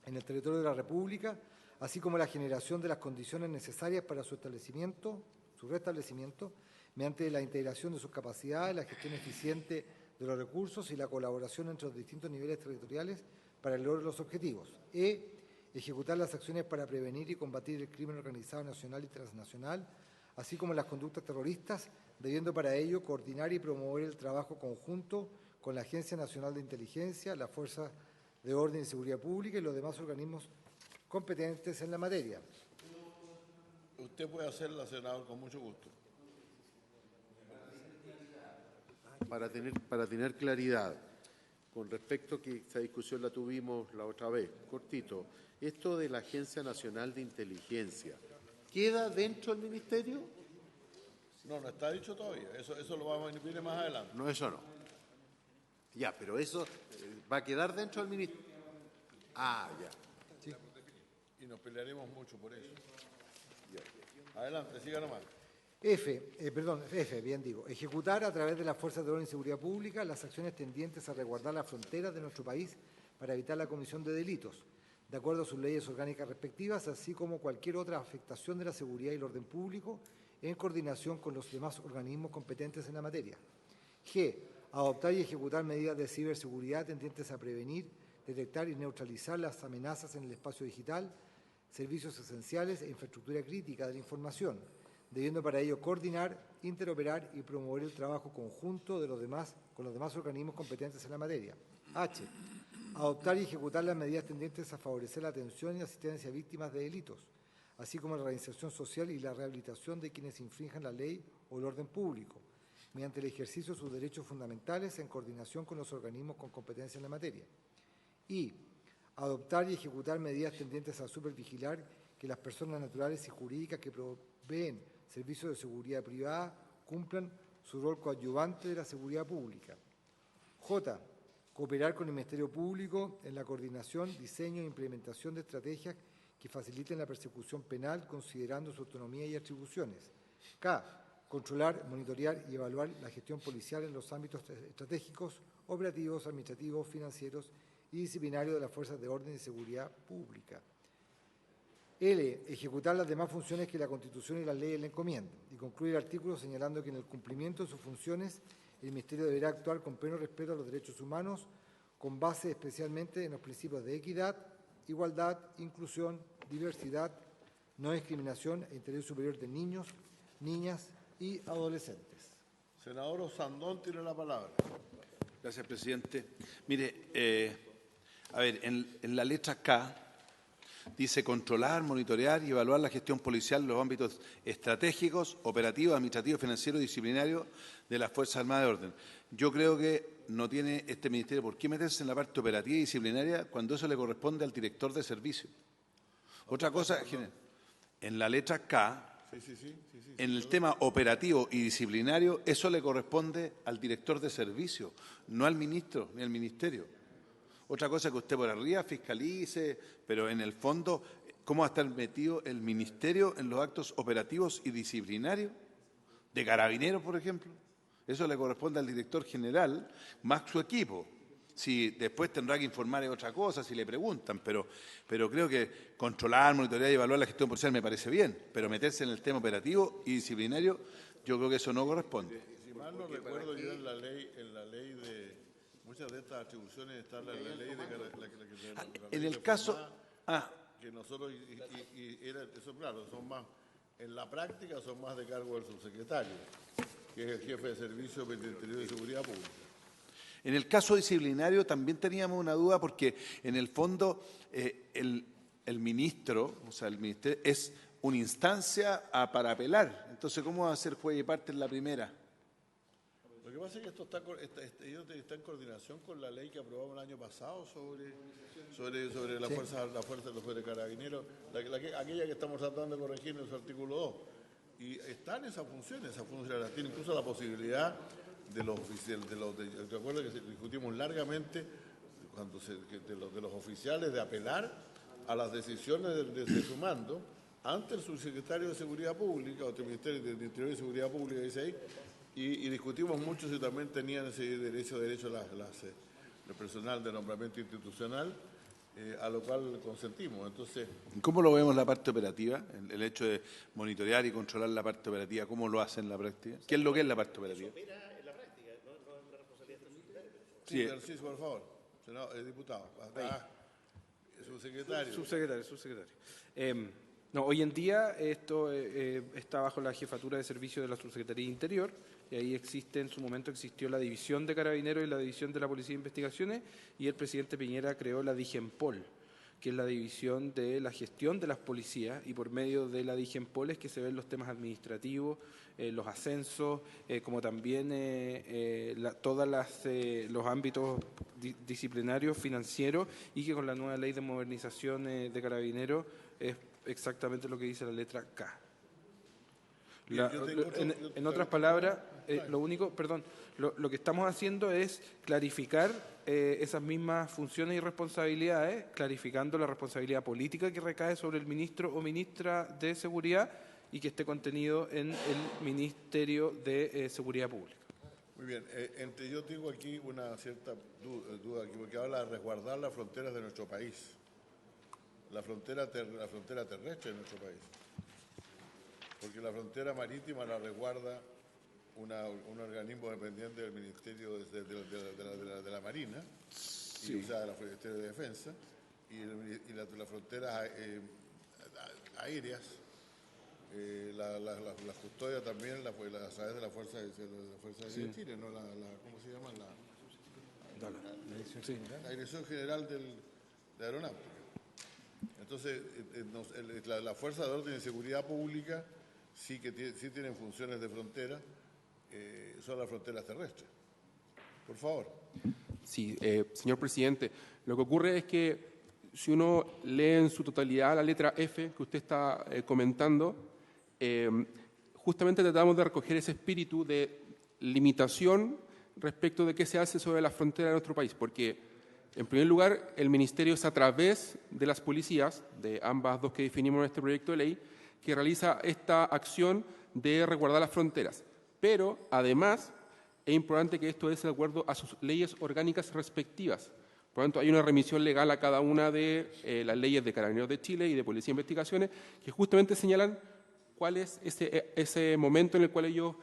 en el territorio de la República, así como la generación de las condiciones necesarias para su restablecimiento, mediante la integración de sus capacidades, la gestión eficiente de los recursos y la colaboración entre los distintos niveles territoriales para el logro de los objetivos. E. Ejecutar las acciones para prevenir y combatir el crimen organizado nacional y transnacional, así como las conductas terroristas, debiendo para ello coordinar y promover el trabajo conjunto con la Agencia Nacional de Inteligencia, la Fuerza de Orden y Seguridad Pública y los demás organismos competentes en la materia. Usted puede hacerla, senador, con mucho gusto. Para tener claridad, con respecto a que esta discusión la tuvimos la otra vez, cortito, esto de la Agencia Nacional de Inteligencia, ¿queda dentro del Ministerio? No, no está dicho todavía. Eso lo vamos a ver más adelante. No, eso no. Ya, pero eso va a quedar dentro del Ministerio. Ah, ya. Sí. Y nos pelearemos mucho por eso. Adelante, siga nomás. F, bien digo, ejecutar a través de las Fuerzas de Orden y Seguridad Pública las acciones tendientes a resguardar las fronteras de nuestro país para evitar la comisión de delitos, de acuerdo a sus leyes orgánicas respectivas, así como cualquier otra afectación de la seguridad y el orden público, en coordinación con los demás organismos competentes en la materia. G. Adoptar y ejecutar medidas de ciberseguridad tendientes a prevenir, detectar y neutralizar las amenazas en el espacio digital, servicios esenciales e infraestructura crítica de la información, debiendo para ello coordinar, interoperar y promover el trabajo conjunto con los demás organismos competentes en la materia. H. Adoptar y ejecutar las medidas tendientes a favorecer la atención y asistencia a víctimas de delitos, así como la reinserción social y la rehabilitación de quienes infrinjan la ley o el orden público, mediante el ejercicio de sus derechos fundamentales en coordinación con los organismos con competencia en la materia. Y adoptar y ejecutar medidas tendientes a supervigilar que las personas naturales y jurídicas que proveen servicios de seguridad privada cumplan su rol coadyuvante de la seguridad pública. J. Cooperar con el Ministerio Público en la coordinación, diseño e implementación de estrategias que faciliten la persecución penal considerando su autonomía y atribuciones. K. controlar, monitorear y evaluar la gestión policial en los ámbitos estratégicos, operativos, administrativos, financieros y disciplinarios de las fuerzas de orden y seguridad pública. L. Ejecutar las demás funciones que la Constitución y las leyes le encomiendan. Y concluye el artículo señalando que en el cumplimiento de sus funciones el Ministerio deberá actuar con pleno respeto a los derechos humanos, con base especialmente en los principios de equidad, igualdad, inclusión, diversidad, no discriminación e interés superior de niños, niñas y adolescentes. Senador Osandón tiene la palabra. Gracias, presidente. Mire, en la letra K dice controlar, monitorear y evaluar la gestión policial en los ámbitos estratégicos, operativos, administrativos, financieros y disciplinarios de las Fuerzas Armadas de Orden. Yo creo que no tiene este ministerio por qué meterse en la parte operativa y disciplinaria cuando eso le corresponde al director de servicio. Otra cosa, en la letra K, en el tema operativo y disciplinario, eso le corresponde al director de servicio, no al ministro ni al ministerio. Otra cosa que usted por arriba fiscalice, pero en el fondo, ¿cómo va a estar metido el ministerio en los actos operativos y disciplinarios? De Carabineros, por ejemplo. Eso le corresponde al director general, más su equipo. Si después tendrá que informar de otra cosa, si le preguntan, pero creo que controlar, monitorear y evaluar la gestión policial me parece bien, pero meterse en el tema operativo y disciplinario, yo creo que eso no corresponde. Si mal no recuerdo yo en la ley de muchas de estas atribuciones están en la ley de en el caso que nosotros eso claro, son más en la práctica son más de cargo del subsecretario, que es el jefe de servicio penitenciario de seguridad pública. En el caso disciplinario también teníamos una duda porque en el fondo el ministro, o sea, el ministerio es una instancia para apelar. Entonces, ¿cómo va a ser juez y parte en la primera? Lo que pasa es que esto está en coordinación con la ley que aprobamos el año pasado sobre la fuerza de Carabineros, aquella que estamos tratando de corregir en su artículo 2. Y están esas funciones tiene incluso la posibilidad de los oficiales, recuerdo que discutimos largamente de los oficiales de apelar a las decisiones de su mando ante el subsecretario de Seguridad Pública o el Ministerio de Interior y Seguridad Pública, dice ahí, y discutimos mucho si también tenían ese derecho el personal de nombramiento institucional, a lo cual consentimos. Entonces, ¿cómo lo vemos la parte operativa? El hecho de monitorear y controlar la parte operativa, ¿cómo lo hacen en la práctica? ¿Qué es lo que es la parte operativa? Eso opera en la práctica, no es una responsabilidad del Sí, por favor. Senador, diputado. Subsecretario. Subsecretario. No, hoy en día esto está bajo la jefatura de servicio de la Subsecretaría de Interior, y ahí en su momento existió la división de Carabineros y la división de la Policía de Investigaciones, y el presidente Piñera creó la DIGEMPOL, que es la división de la gestión de las policías, y por medio de la DIGEMPOL es que se ven los temas administrativos, los ascensos, como también todos los ámbitos disciplinarios, financieros, y que con la nueva ley de modernización de Carabineros es exactamente lo que dice la letra K. En otras palabras, lo que estamos haciendo es clarificar esas mismas funciones y responsabilidades, clarificando la responsabilidad política que recae sobre el ministro o ministra de Seguridad y que esté contenido en el Ministerio de Seguridad Pública. Muy bien. Yo tengo aquí una cierta duda aquí, porque habla de resguardar las fronteras de nuestro país, la frontera terrestre de nuestro país. Porque la frontera marítima la resguarda un organismo dependiente del Ministerio de la Marina, sí. y o sea, del Ministerio de Defensa, y las fronteras aéreas, la custodia también a través de la Fuerza Aérea de Chile, ¿no? ¿Cómo se llama? La Dirección General de Aeronáutica. Entonces, la Fuerza de Orden y Seguridad Pública sí tienen funciones de frontera, son las fronteras terrestres. Por favor. Sí, señor presidente, lo que ocurre es que si uno lee en su totalidad la letra F que usted está comentando, justamente tratamos de recoger ese espíritu de limitación respecto de qué se hace sobre la frontera de nuestro país, porque en primer lugar el Ministerio es a través de las policías, de ambas dos que definimos en este proyecto de ley, que realiza esta acción de resguardar las fronteras. Pero, además, es importante que esto es de acuerdo a sus leyes orgánicas respectivas. Por lo tanto, hay una remisión legal a cada una de las leyes de Carabineros de Chile y de Policía de Investigaciones que justamente señalan cuál es ese momento en el cual ellos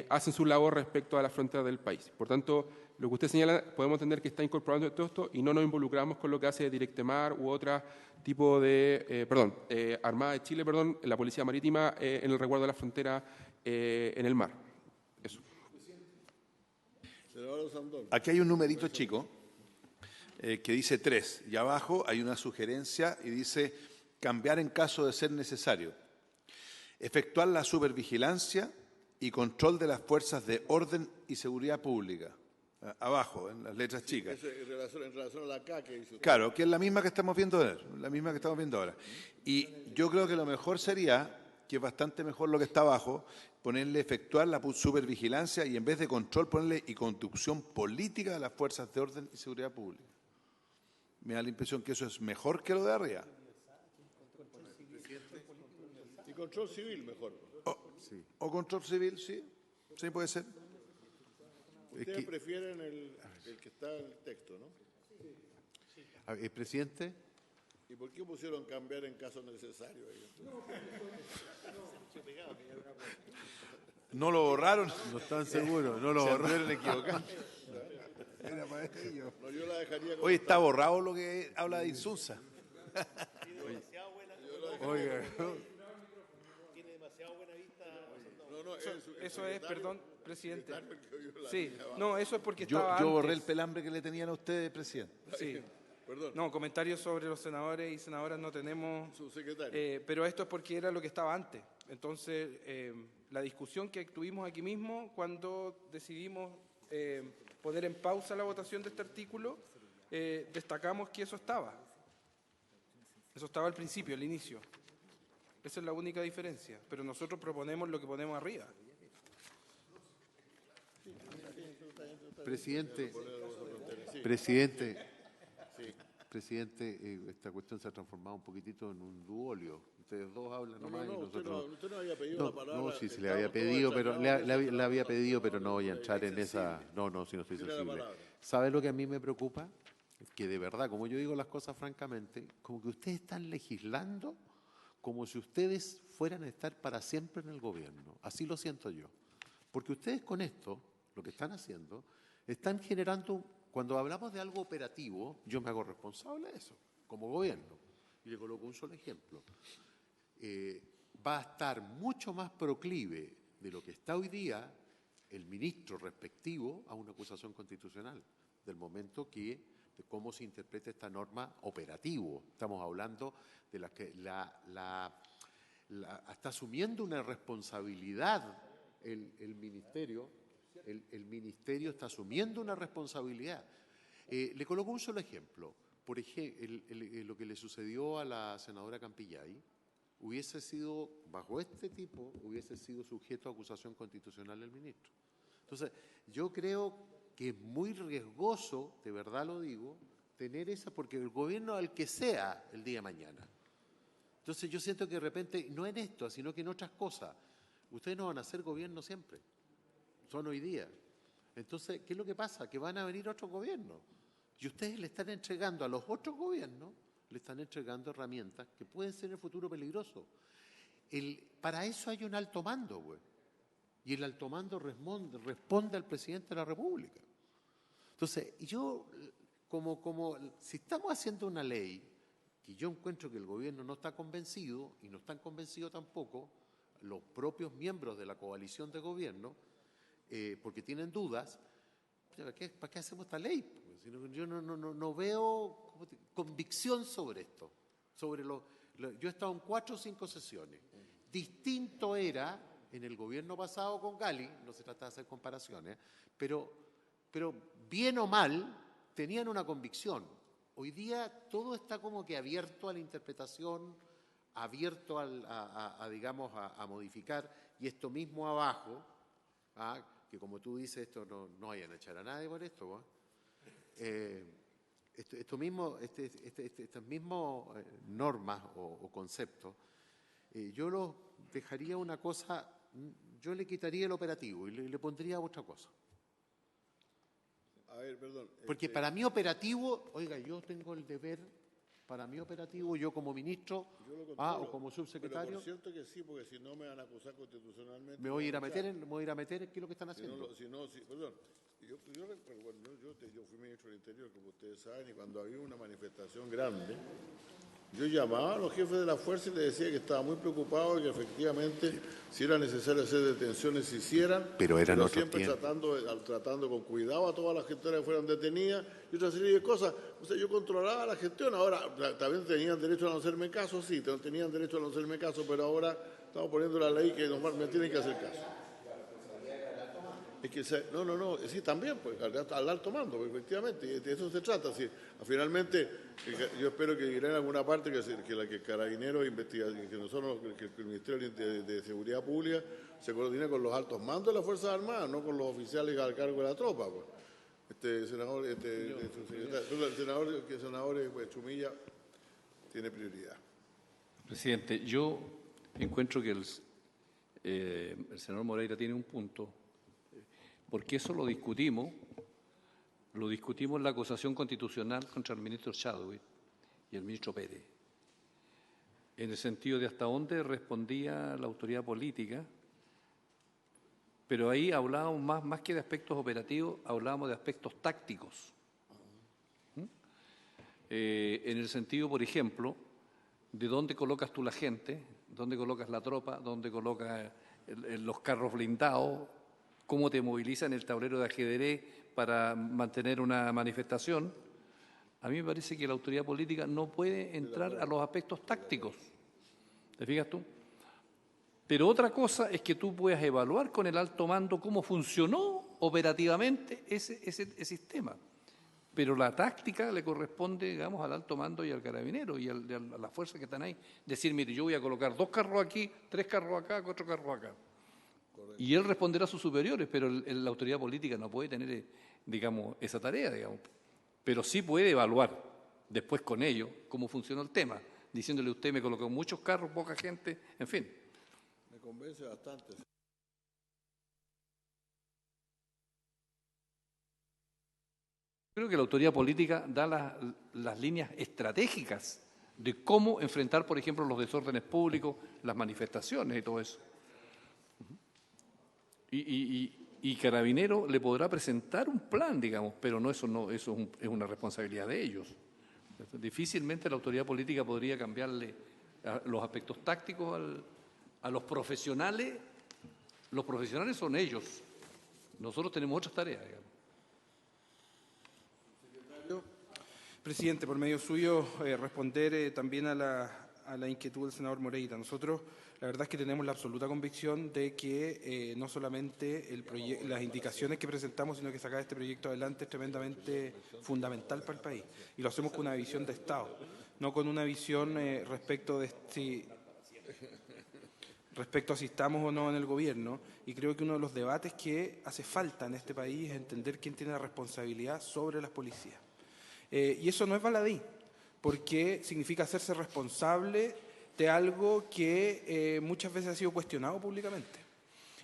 hacen su labor respecto a las fronteras del país. Por tanto, lo que usted señala, podemos entender que está incorporando todo esto y no nos involucramos con lo que hace Directemar u otro tipo de, Armada de Chile, la Policía Marítima en el resguardo de la frontera en el mar. Eso. Aquí hay un numerito chico que dice 3 y abajo hay una sugerencia y dice cambiar en caso de ser necesario. Efectuar la supervigilancia y control de las fuerzas de orden y seguridad pública. Abajo, en las letras chicas. En relación a la K que hizo usted. Claro, que es la misma que estamos viendo ahora, Y yo creo que lo mejor sería, que es bastante mejor lo que está abajo, ponerle efectuar la supervigilancia y en vez de control ponerle y conducción política de las fuerzas de orden y seguridad pública. Me da la impresión que eso es mejor que lo de arriba. Y control civil mejor. O control civil, sí puede ser. Ustedes prefieren el que está en el texto, ¿no? Presidente. ¿Y por qué pusieron cambiar en caso necesario? No lo borraron. No están seguros, no lo Se borraron. anduvieron equivocando. Era para ellos. No, yo la dejaría con Hoy está borrado lo que habla de Insunza. Oiga, Eso es, perdón, presidente. Sí, no, eso es porque Yo estaba borré el antes. pelambre que le tenían a ustedes, presidente. Sí. Perdón. No, comentarios sobre los senadores y senadoras no tenemos, Subsecretario. pero esto es porque era lo que estaba antes. Entonces, la discusión que tuvimos aquí mismo cuando decidimos poner en pausa la votación de este artículo, destacamos que eso estaba. Eso estaba al principio, al inicio. Esa es la única diferencia. Pero nosotros proponemos lo que ponemos arriba. presidente, esta cuestión se ha transformado un poquitito en un duolio. Ustedes dos hablan nomás y nosotros... Usted no había pedido la palabra. No, sí, se le había pedido, pero le había pedido, pero no voy a entrar en esa... No, si no soy sensible. ¿Sabe lo que a mí me preocupa? Que de verdad, como yo digo las cosas francamente, como que ustedes están legislando como si ustedes fueran a estar para siempre en el gobierno. Así lo siento yo. Porque ustedes con esto, lo que están haciendo, están generando, cuando hablamos de algo operativo, yo me hago responsable de eso, como gobierno. Y le coloco un solo ejemplo. Va a estar mucho más proclive de lo que está hoy día el ministro respectivo a una acusación constitucional, del momento de cómo se interpreta esta norma operativo. Estamos hablando de la que está asumiendo una responsabilidad el ministerio. El ministerio está asumiendo una responsabilidad. Le coloco un solo ejemplo. Por ejemplo, lo que le sucedió a la senadora Campillay hubiese sido, bajo este tipo, hubiese sido sujeto a acusación constitucional del ministro. Entonces, yo creo que es muy riesgoso, de verdad lo digo, tener esa, porque el gobierno al que sea el día de mañana. Entonces yo siento que de repente, no en esto, sino que en otras cosas, ustedes no van a ser gobierno siempre, son hoy día. Entonces, ¿qué es lo que pasa? Que van a venir otros gobiernos y ustedes le están entregando a los otros gobiernos, le están entregando herramientas que pueden ser en el futuro peligrosos. Para eso hay un alto mando, güey. Y el alto mando responde al presidente de la República. Entonces, yo, si estamos haciendo una ley que yo encuentro que el gobierno no está convencido, y no están convencidos tampoco los propios miembros de la coalición de gobierno, porque tienen dudas, ¿para qué hacemos esta ley? Yo no veo convicción sobre esto. Yo he estado en 4 o 5 sesiones. Distinto era en el gobierno pasado con Gali, no se trata de hacer comparaciones, pero bien o mal tenían una convicción. Hoy día todo está como que abierto a la interpretación, abierto a modificar, y esto mismo abajo, que como tú dices, esto no vayan a echar a nadie por esto, estas mismas normas o conceptos, yo los dejaría una cosa yo le quitaría el operativo y le pondría otra cosa. A ver, perdón. Porque para mí operativo, oiga, yo tengo el deber, para mí operativo, yo como ministro Yo lo controlo, o como subsecretario, pero por cierto que sí, porque si no me van a acusar constitucionalmente. me voy a ir a meter en qué es lo que están haciendo. Perdón. Yo fui ministro del Interior, como ustedes saben, y cuando había una manifestación grande, yo llamaba a los jefes de la fuerza y les decía que estaba muy preocupado y que efectivamente, si era necesario hacer detenciones, se hicieran. Pero eran otros siempre tiempos. tratando con cuidado a todas las gestoras que fueran detenidas y otra serie de cosas. O sea, yo controlaba la gestión. Ahora, también tenían derecho a no hacerme caso, sí, tenían derecho a no hacerme caso, pero ahora estamos poniendo la ley que me tienen que hacer caso. Es que sí, también, pues, al alto mando, pues, efectivamente, y de eso se trata. Sí. Finalmente, yo espero que dirá en alguna parte que Carabineros investiga, que el Ministerio de Seguridad Pública se coordine con los altos mandos de las Fuerzas Armadas, no con los oficiales al cargo de la tropa. Pues. El senador pues, Chumilla tiene prioridad. Presidente, yo encuentro que el senador Moreira tiene un punto, porque eso lo discutimos en la acusación constitucional contra el ministro Chadwick y el ministro Pérez, en el sentido de hasta dónde respondía la autoridad política, pero ahí hablábamos más que de aspectos operativos, hablábamos de aspectos tácticos. En el sentido, por ejemplo, de dónde colocas tú la gente, dónde colocas la tropa, dónde colocas los carros blindados, cómo te movilizan el tablero de ajedrez para mantener una manifestación. A mí me parece que la autoridad política no puede entrar a los aspectos tácticos. ¿Te fijas tú? Pero otra cosa es que tú puedas evaluar con el alto mando cómo funcionó operativamente ese sistema. Pero la táctica le corresponde, digamos, al alto mando y al carabinero y a las fuerzas que están ahí. Decir, mire, yo voy a colocar 2 carros aquí, 3 carros acá, 4 carros acá. Correcto. Y él responderá a sus superiores, pero la autoridad política no puede tener, digamos, esa tarea, digamos. Pero sí puede evaluar después con ellos cómo funcionó el tema, diciéndole usted me colocó muchos carros, poca gente, en fin. Me convence bastante. Creo que la autoridad política da las líneas estratégicas de cómo enfrentar, por ejemplo, los desórdenes públicos, las manifestaciones y todo eso. Y Carabinero le podrá presentar un plan, digamos, pero eso es una responsabilidad de ellos. Difícilmente la autoridad política podría cambiarle los aspectos tácticos a los profesionales. Los profesionales son ellos. Nosotros tenemos otras tareas, digamos. Presidente, por medio suyo, responder también a la inquietud del senador Moreira. Nosotros, la verdad es que tenemos la absoluta convicción de que no solamente las indicaciones que presentamos, sino que sacar este proyecto adelante es tremendamente fundamental para el país. Y lo hacemos con una visión de Estado, no con una visión respecto a si estamos o no en el gobierno. Y creo que uno de los debates que hace falta en este país es entender quién tiene la responsabilidad sobre las policías. Y eso no es baladí, porque significa hacerse responsable de algo que muchas veces ha sido cuestionado públicamente.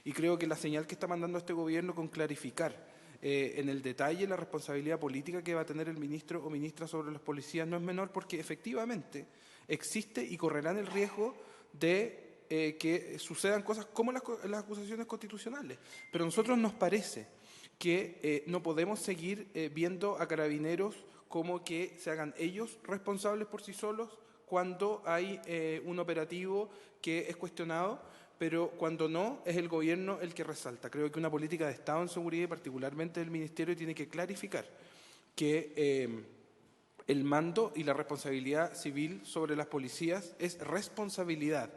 Y creo que la señal que está mandando este gobierno con clarificar en el detalle la responsabilidad política que va a tener el ministro o ministra sobre las policías no es menor, porque efectivamente existe y correrán el riesgo de que sucedan cosas como las acusaciones constitucionales. Pero a nosotros nos parece que no podemos seguir viendo a Carabineros como que se hagan ellos responsables por sí solos cuando hay un operativo que es cuestionado, pero cuando no, es el gobierno el que resalta. Creo que una política de Estado en seguridad, y particularmente del Ministerio, tiene que clarificar que el mando y la responsabilidad civil sobre las policías es responsabilidad,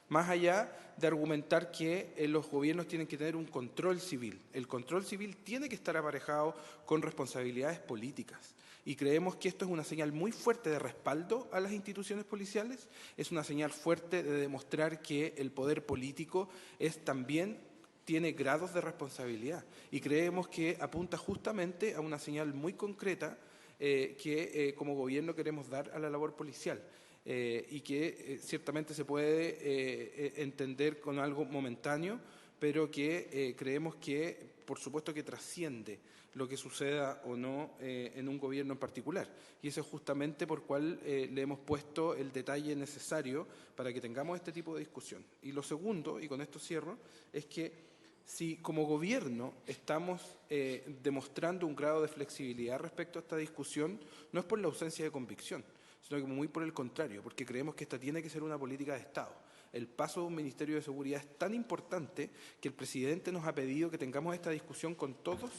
más allá de argumentar que los gobiernos tienen que tener un control civil. El control civil tiene que estar aparejado con responsabilidades políticas. Y creemos que esto es una señal muy fuerte de respaldo a las instituciones policiales, es una señal fuerte de demostrar que el poder político también tiene grados de responsabilidad. Y creemos que apunta justamente a una señal muy concreta que como gobierno queremos dar a la labor policial. Y que ciertamente se puede entender con algo momentáneo, pero que creemos que, por supuesto, que trasciende lo que suceda o no en un gobierno en particular. Y eso es justamente por cual le hemos puesto el detalle necesario para que tengamos este tipo de discusión. Y lo segundo, y con esto cierro, es que si como gobierno estamos demostrando un grado de flexibilidad respecto a esta discusión, no es por la ausencia de convicción, sino que muy por el contrario, porque creemos que esta tiene que ser una política de Estado. El paso de un Ministerio de Seguridad es tan importante que el presidente nos ha pedido que tengamos esta discusión con todos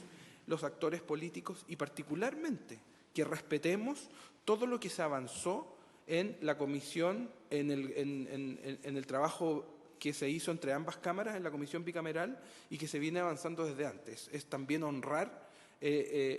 los actores políticos y particularmente que respetemos todo lo que se avanzó en la comisión, en el trabajo que se hizo entre ambas cámaras, en la comisión bicameral, y que se viene avanzando desde antes. Es también honrar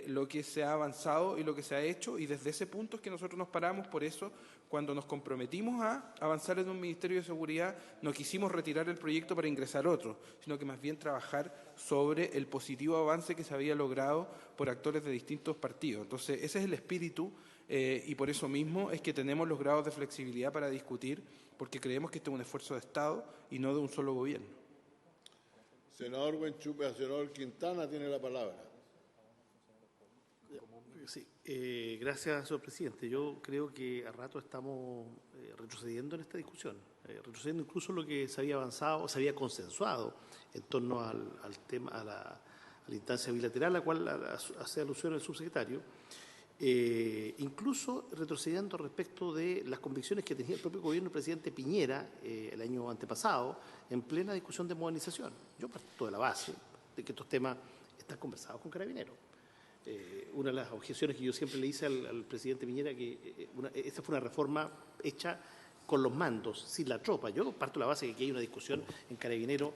lo que se ha avanzado y lo que se ha hecho, y desde ese punto es que nosotros nos paramos. Por eso, cuando nos comprometimos a avanzar en un Ministerio de Seguridad, no quisimos retirar el proyecto para ingresar otro, sino que más bien trabajar sobre el positivo avance que se había logrado por actores de distintos partidos. Entonces, ese es el espíritu, y por eso mismo es que tenemos los grados de flexibilidad para discutir, porque creemos que este es un esfuerzo de Estado y no de un solo gobierno. Senador Wenchupe, senador Quintana tiene la palabra. Sí, gracias, señor presidente. Yo creo que a rato estamos retrocediendo en esta discusión, retrocediendo incluso lo que se había avanzado, se había consensuado en torno al tema, a la instancia bilateral a la cual hace alusión el subsecretario, incluso retrocediendo respecto de las convicciones que tenía el propio gobierno del presidente Piñera el año antepasado en plena discusión de modernización. Yo parto de la base de que estos temas están conversados con Carabineros. Una de las objeciones que yo siempre le hice al presidente Piñera, que esta fue una reforma hecha con los mandos, sin la tropa. Yo parto de la base de que aquí hay una discusión en Carabineros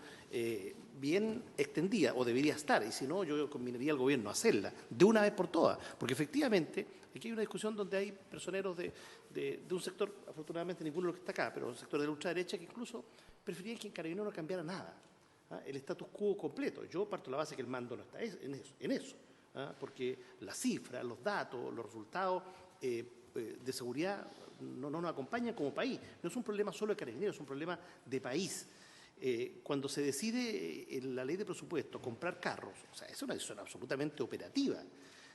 bien extendida, o debería estar, y si no, yo conminaría al gobierno a hacerla, de una vez por todas, porque efectivamente aquí hay una discusión donde hay personeros de un sector, afortunadamente ninguno de los que está acá, pero un sector de la ultraderecha que incluso preferían que en Carabineros no cambiara nada, el status quo completo. Yo parto de la base que el mando no está en eso. Porque las cifras, los datos, los resultados de seguridad no nos acompañan como país. No es un problema solo de Carabineros, es un problema de país. Cuando se decide en la ley de presupuesto comprar carros, o sea, es una decisión absolutamente operativa.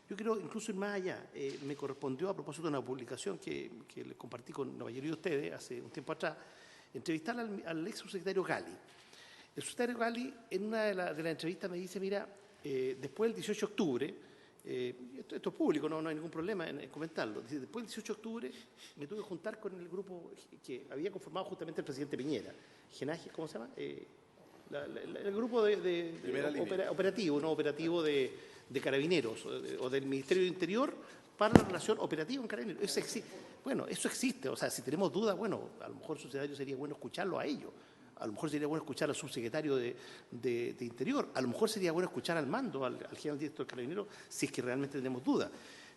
Yo quiero incluso ir más allá. Me correspondió, a propósito de una publicación que le compartí con la mayoría de ustedes hace un tiempo atrás, entrevistar al ex subsecretario Gali. El subsecretario Gali, en una de las entrevistas, me dice, mira, después del 18 de octubre, esto es público, no hay ningún problema en comentarlo. Dice, después del 18 de octubre me tuve que juntar con el grupo que había conformado justamente el presidente Piñera. Genaje, ¿cómo se llama? El grupo operativo de Carabineros o del Ministerio de Interior para la relación operativa en Carabineros. Eso existe. Bueno, eso existe. O sea, si tenemos dudas, bueno, a lo mejor subsecretario sería bueno escucharlo a ellos. A lo mejor sería bueno escuchar al subsecretario de Interior. A lo mejor sería bueno escuchar al mando, al general director de Carabineros, si es que realmente tenemos dudas.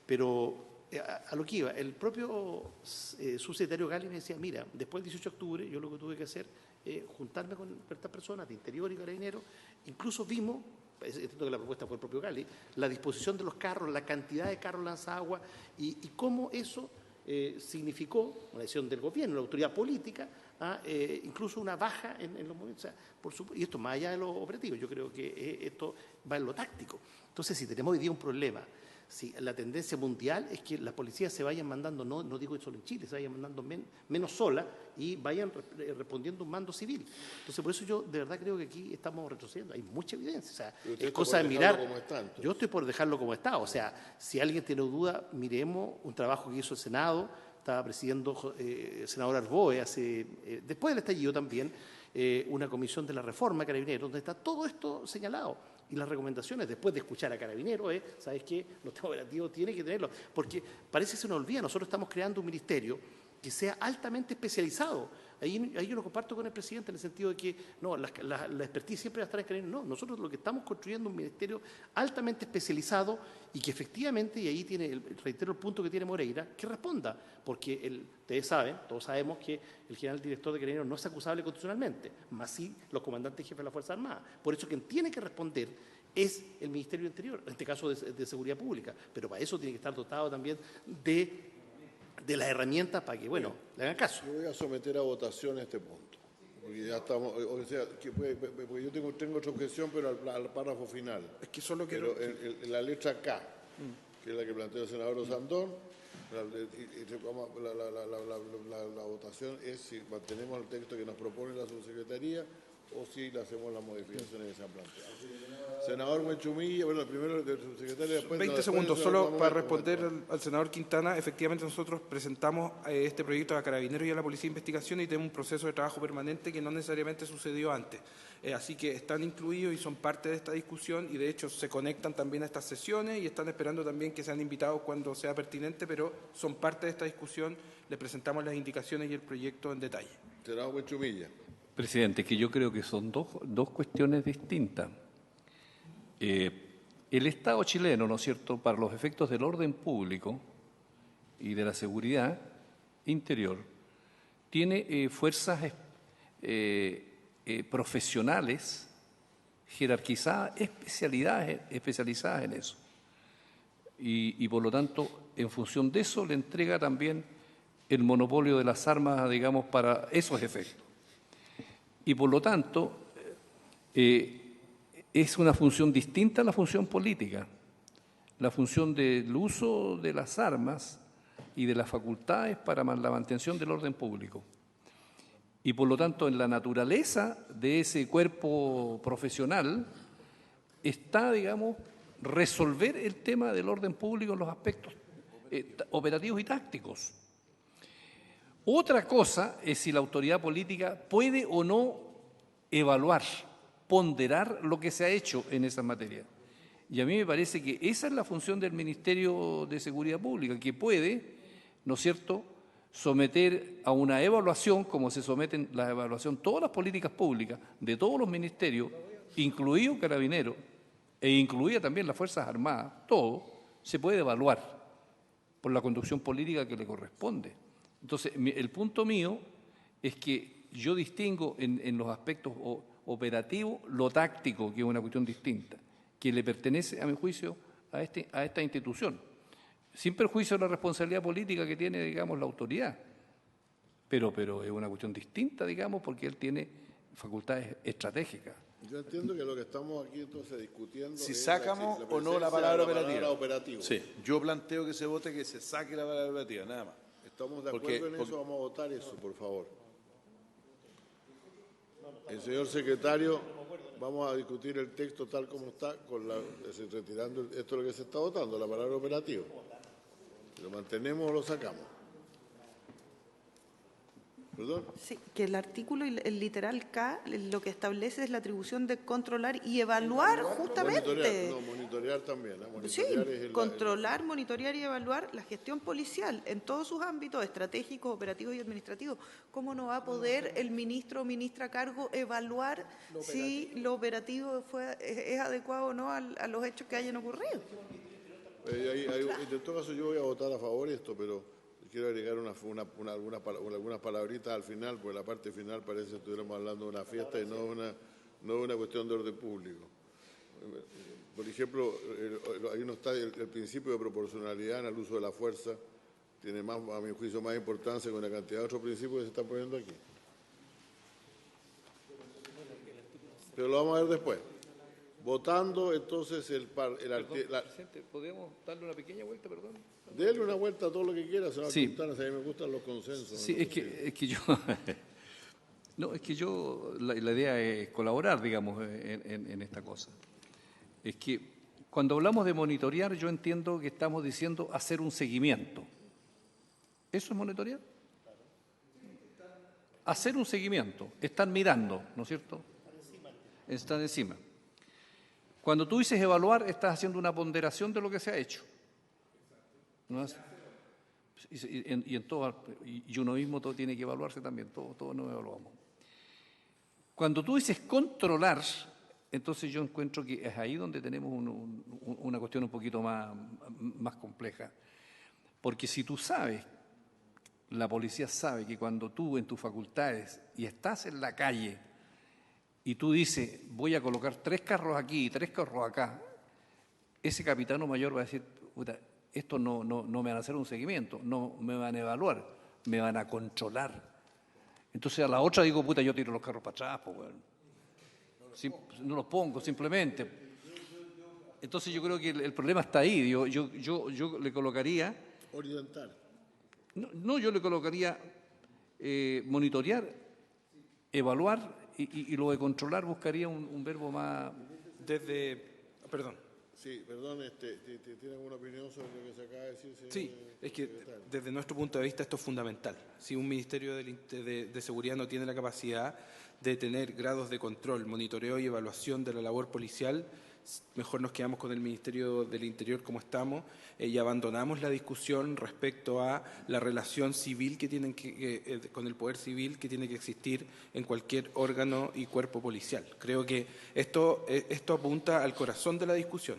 Pero a lo que iba, el propio subsecretario Gali me decía, mira, después del 18 de octubre yo lo que tuve que hacer es juntarme con estas personas de Interior y Carabineros. Incluso vimos, entiendo que la propuesta fue el propio Gali, la disposición de los carros, la cantidad de carros lanzaguas y cómo eso significó una decisión del gobierno, la autoridad política, incluso una baja en los movimientos. O sea, y esto más allá de lo operativo, yo creo que esto va en lo táctico. Entonces, si tenemos hoy día un problema, si la tendencia mundial es que las policías se vayan mandando, no digo solo en Chile, se vayan mandando menos solas y vayan respondiendo un mando civil. Entonces, por eso yo de verdad creo que aquí estamos retrocediendo. Hay mucha evidencia. O sea, es cosa de mirar. Yo estoy por dejarlo como está. O sea, si alguien tiene duda, miremos un trabajo que hizo el Senado. Estaba presidiendo el senador Arboe después del estallido también, una comisión de la reforma de Carabineros, donde está todo esto señalado. Y las recomendaciones, después de escuchar a Carabineros, ¿sabes qué? Los temas operativos tienen que tenerlos. Porque parece que se nos olvida, nosotros estamos creando un ministerio que sea altamente especializado. Ahí yo lo comparto con el presidente en el sentido de que no, la expertise siempre va a estar en Carabineros. No, nosotros lo que estamos construyendo es un ministerio altamente especializado y que efectivamente, y ahí reitero el punto que tiene Moreira, que responda. Porque ustedes saben, todos sabemos que el general director de Carabineros no es acusable constitucionalmente, más sí los comandantes jefes de la Fuerza Armada. Por eso quien tiene que responder es el Ministerio del Interior, en este caso de Seguridad Pública. Pero para eso tiene que estar dotado también de las herramientas para que, bueno, le hagan caso. Yo voy a someter a votación este punto. Porque ya estamos, o sea, porque yo tengo otra objeción, pero al párrafo final. Es que solo quiero... Pero en la letra K, que es la que plantea el senador Osandón, la votación es si mantenemos el texto que nos propone la subsecretaría o si le hacemos las modificaciones que se han planteado. Senador Huenchumilla, bueno, primero el subsecretario, después... 20 segundos, solo para responder al senador Quintana. Efectivamente, nosotros presentamos este proyecto a Carabineros y a la Policía de Investigación y tenemos un proceso de trabajo permanente que no necesariamente sucedió antes. Así que están incluidos y son parte de esta discusión y, de hecho, se conectan también a estas sesiones y están esperando también que sean invitados cuando sea pertinente, pero son parte de esta discusión. Les presentamos las indicaciones y el proyecto en detalle. Senador Huenchumilla. Presidente, que yo creo que son dos cuestiones distintas. El Estado chileno, ¿no es cierto?, para los efectos del orden público y de la seguridad interior, tiene fuerzas profesionales jerarquizadas, especializadas en eso. Y por lo tanto, en función de eso, le entrega también el monopolio de las armas, digamos, para esos efectos. Y por lo tanto, es una función distinta a la función política, la función del uso de las armas y de las facultades para la mantención del orden público. Y por lo tanto, en la naturaleza de ese cuerpo profesional está, digamos, resolver el tema del orden público en los aspectos operativos y tácticos. Otra cosa es si la autoridad política puede o no evaluar, ponderar lo que se ha hecho en esa materia. Y a mí me parece que esa es la función del Ministerio de Seguridad Pública, que puede, ¿no es cierto?, someter a una evaluación, como se someten la evaluación todas las políticas públicas de todos los ministerios, incluido Carabineros e incluida también las Fuerzas Armadas, todo se puede evaluar por la conducción política que le corresponde. Entonces, el punto mío es que yo distingo en los aspectos operativos lo táctico, que es una cuestión distinta, que le pertenece, a mi juicio, a esta institución, sin perjuicio de la responsabilidad política que tiene, digamos, la autoridad. Pero es una cuestión distinta, digamos, porque él tiene facultades estratégicas. Yo entiendo que lo que estamos aquí entonces discutiendo si es sacamos o no la palabra operativa. Operativo. Sí, yo planteo que se vote que se saque la palabra operativa, nada más. Estamos de acuerdo en eso, vamos a votar eso, por favor. El señor secretario, vamos a discutir el texto tal como está, retirando esto es lo que se está votando, la palabra operativo. ¿Lo mantenemos o lo sacamos? ¿Perdón? Sí, que el artículo, el literal K, lo que establece es la atribución de controlar y evaluar justamente. Monitorear también. Sí, controlar, monitorear y evaluar la gestión policial en todos sus ámbitos estratégicos, operativos y administrativos. ¿Cómo no va a poder el ministro o ministra a cargo evaluar si lo operativo es adecuado o no a los hechos que hayan ocurrido? En todo caso, yo voy a votar a favor de esto, pero quiero agregar algunas palabritas al final, porque la parte final parece que estuviéramos hablando de una fiesta y no de una cuestión de orden público. Por ejemplo, ahí no está el principio de proporcionalidad en el uso de la fuerza, tiene más, a mi juicio, más importancia que una cantidad de otros principios que se están poniendo aquí. Pero lo vamos a ver después. Votando entonces Presidente, ¿podemos darle una pequeña vuelta, perdón? Dele una vuelta a todo lo que quiera, señor Sí. Quintana, si a mí me gustan los consensos. Sí, ¿no? es que yo... No, es que yo, la idea es colaborar, digamos, en esta cosa. Es que cuando hablamos de monitorear, yo entiendo que estamos diciendo hacer un seguimiento. ¿Eso es monitorear? Hacer un seguimiento, están mirando, ¿no es cierto? Están encima. Cuando tú dices evaluar, estás haciendo una ponderación de lo que se ha hecho. ¿No es? Y uno mismo todo tiene que evaluarse también, todos nos evaluamos. Cuando tú dices controlar, entonces yo encuentro que es ahí donde tenemos una cuestión un poquito más compleja. Porque si tú sabes, la policía sabe que cuando tú en tus facultades y estás en la calle y tú dices, voy a colocar 3 carros aquí y 3 carros acá, ese capitano mayor va a decir, puta, esto no me van a hacer un seguimiento, no me van a evaluar, me van a controlar. Entonces a la otra digo, puta, yo tiro los carros para atrás, pues, weón. No los pongo, simplemente. Entonces yo creo que el problema está ahí. Yo le colocaría... Oriental. No, yo le colocaría monitorear, evaluar y lo de controlar buscaría un verbo más... Perdón. Sí, perdón, ¿tiene alguna opinión sobre lo que se acaba de decir? Sí, es que desde nuestro punto de vista esto es fundamental. Si un Ministerio de Seguridad no tiene la capacidad de tener grados de control, monitoreo y evaluación de la labor policial, mejor nos quedamos con el Ministerio del Interior como estamos y abandonamos la discusión respecto a la relación civil que tienen con el poder civil que tiene que existir en cualquier órgano y cuerpo policial. Creo que esto apunta al corazón de la discusión,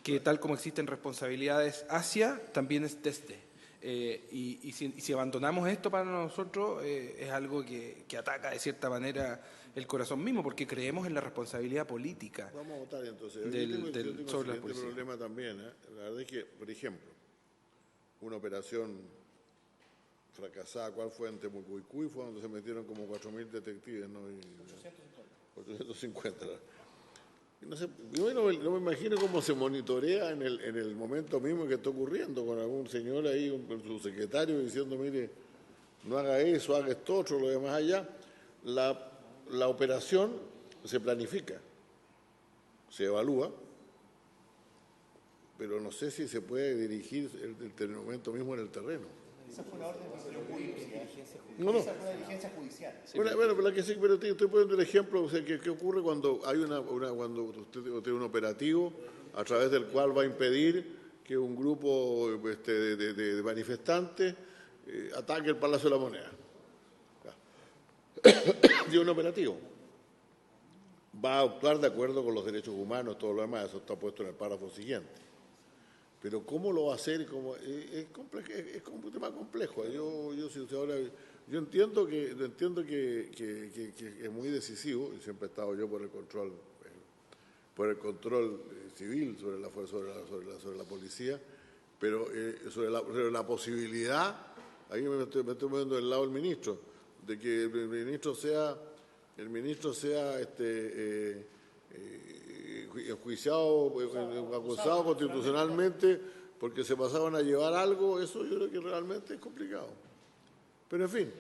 que tal como existen responsabilidades hacia, también es desde. Y si abandonamos esto para nosotros es algo que ataca de cierta manera el corazón mismo, porque creemos en la responsabilidad política. Vamos a votar entonces. Yo tengo Sobre el problema también. La verdad es que, por ejemplo, una operación fracasada, ¿cuál fue? En Temucuicui fue donde se metieron como 4.000 detectives, ¿no? 850. No sé, yo no me imagino cómo se monitorea en el momento mismo que está ocurriendo, con algún señor ahí, con su secretario, diciendo, mire, no haga eso, haga esto otro, lo demás allá. La operación se planifica, se evalúa, pero no sé si se puede dirigir el momento mismo en el terreno. Esa fue una orden de diligencia judicial. No. Esa fue una diligencia judicial. Sí, bueno, pero usted puede dar el ejemplo, o sea, ¿qué ocurre cuando hay cuando usted tiene un operativo a través del cual va a impedir que un grupo de manifestantes ataque el Palacio de la Moneda? Tiene un operativo. Va a actuar de acuerdo con los derechos humanos, todo lo demás, eso está puesto en el párrafo siguiente. Pero ¿cómo lo va a hacer? Es un tema complejo. Yo entiendo que es muy decisivo, y siempre he estado yo por el control civil sobre la policía, pero sobre la posibilidad, ahí me estoy moviendo del lado del ministro, de que el ministro sea enjuiciado, acusado constitucionalmente porque se pasaban a llevar algo, eso yo creo que realmente es complicado. Pero en fin,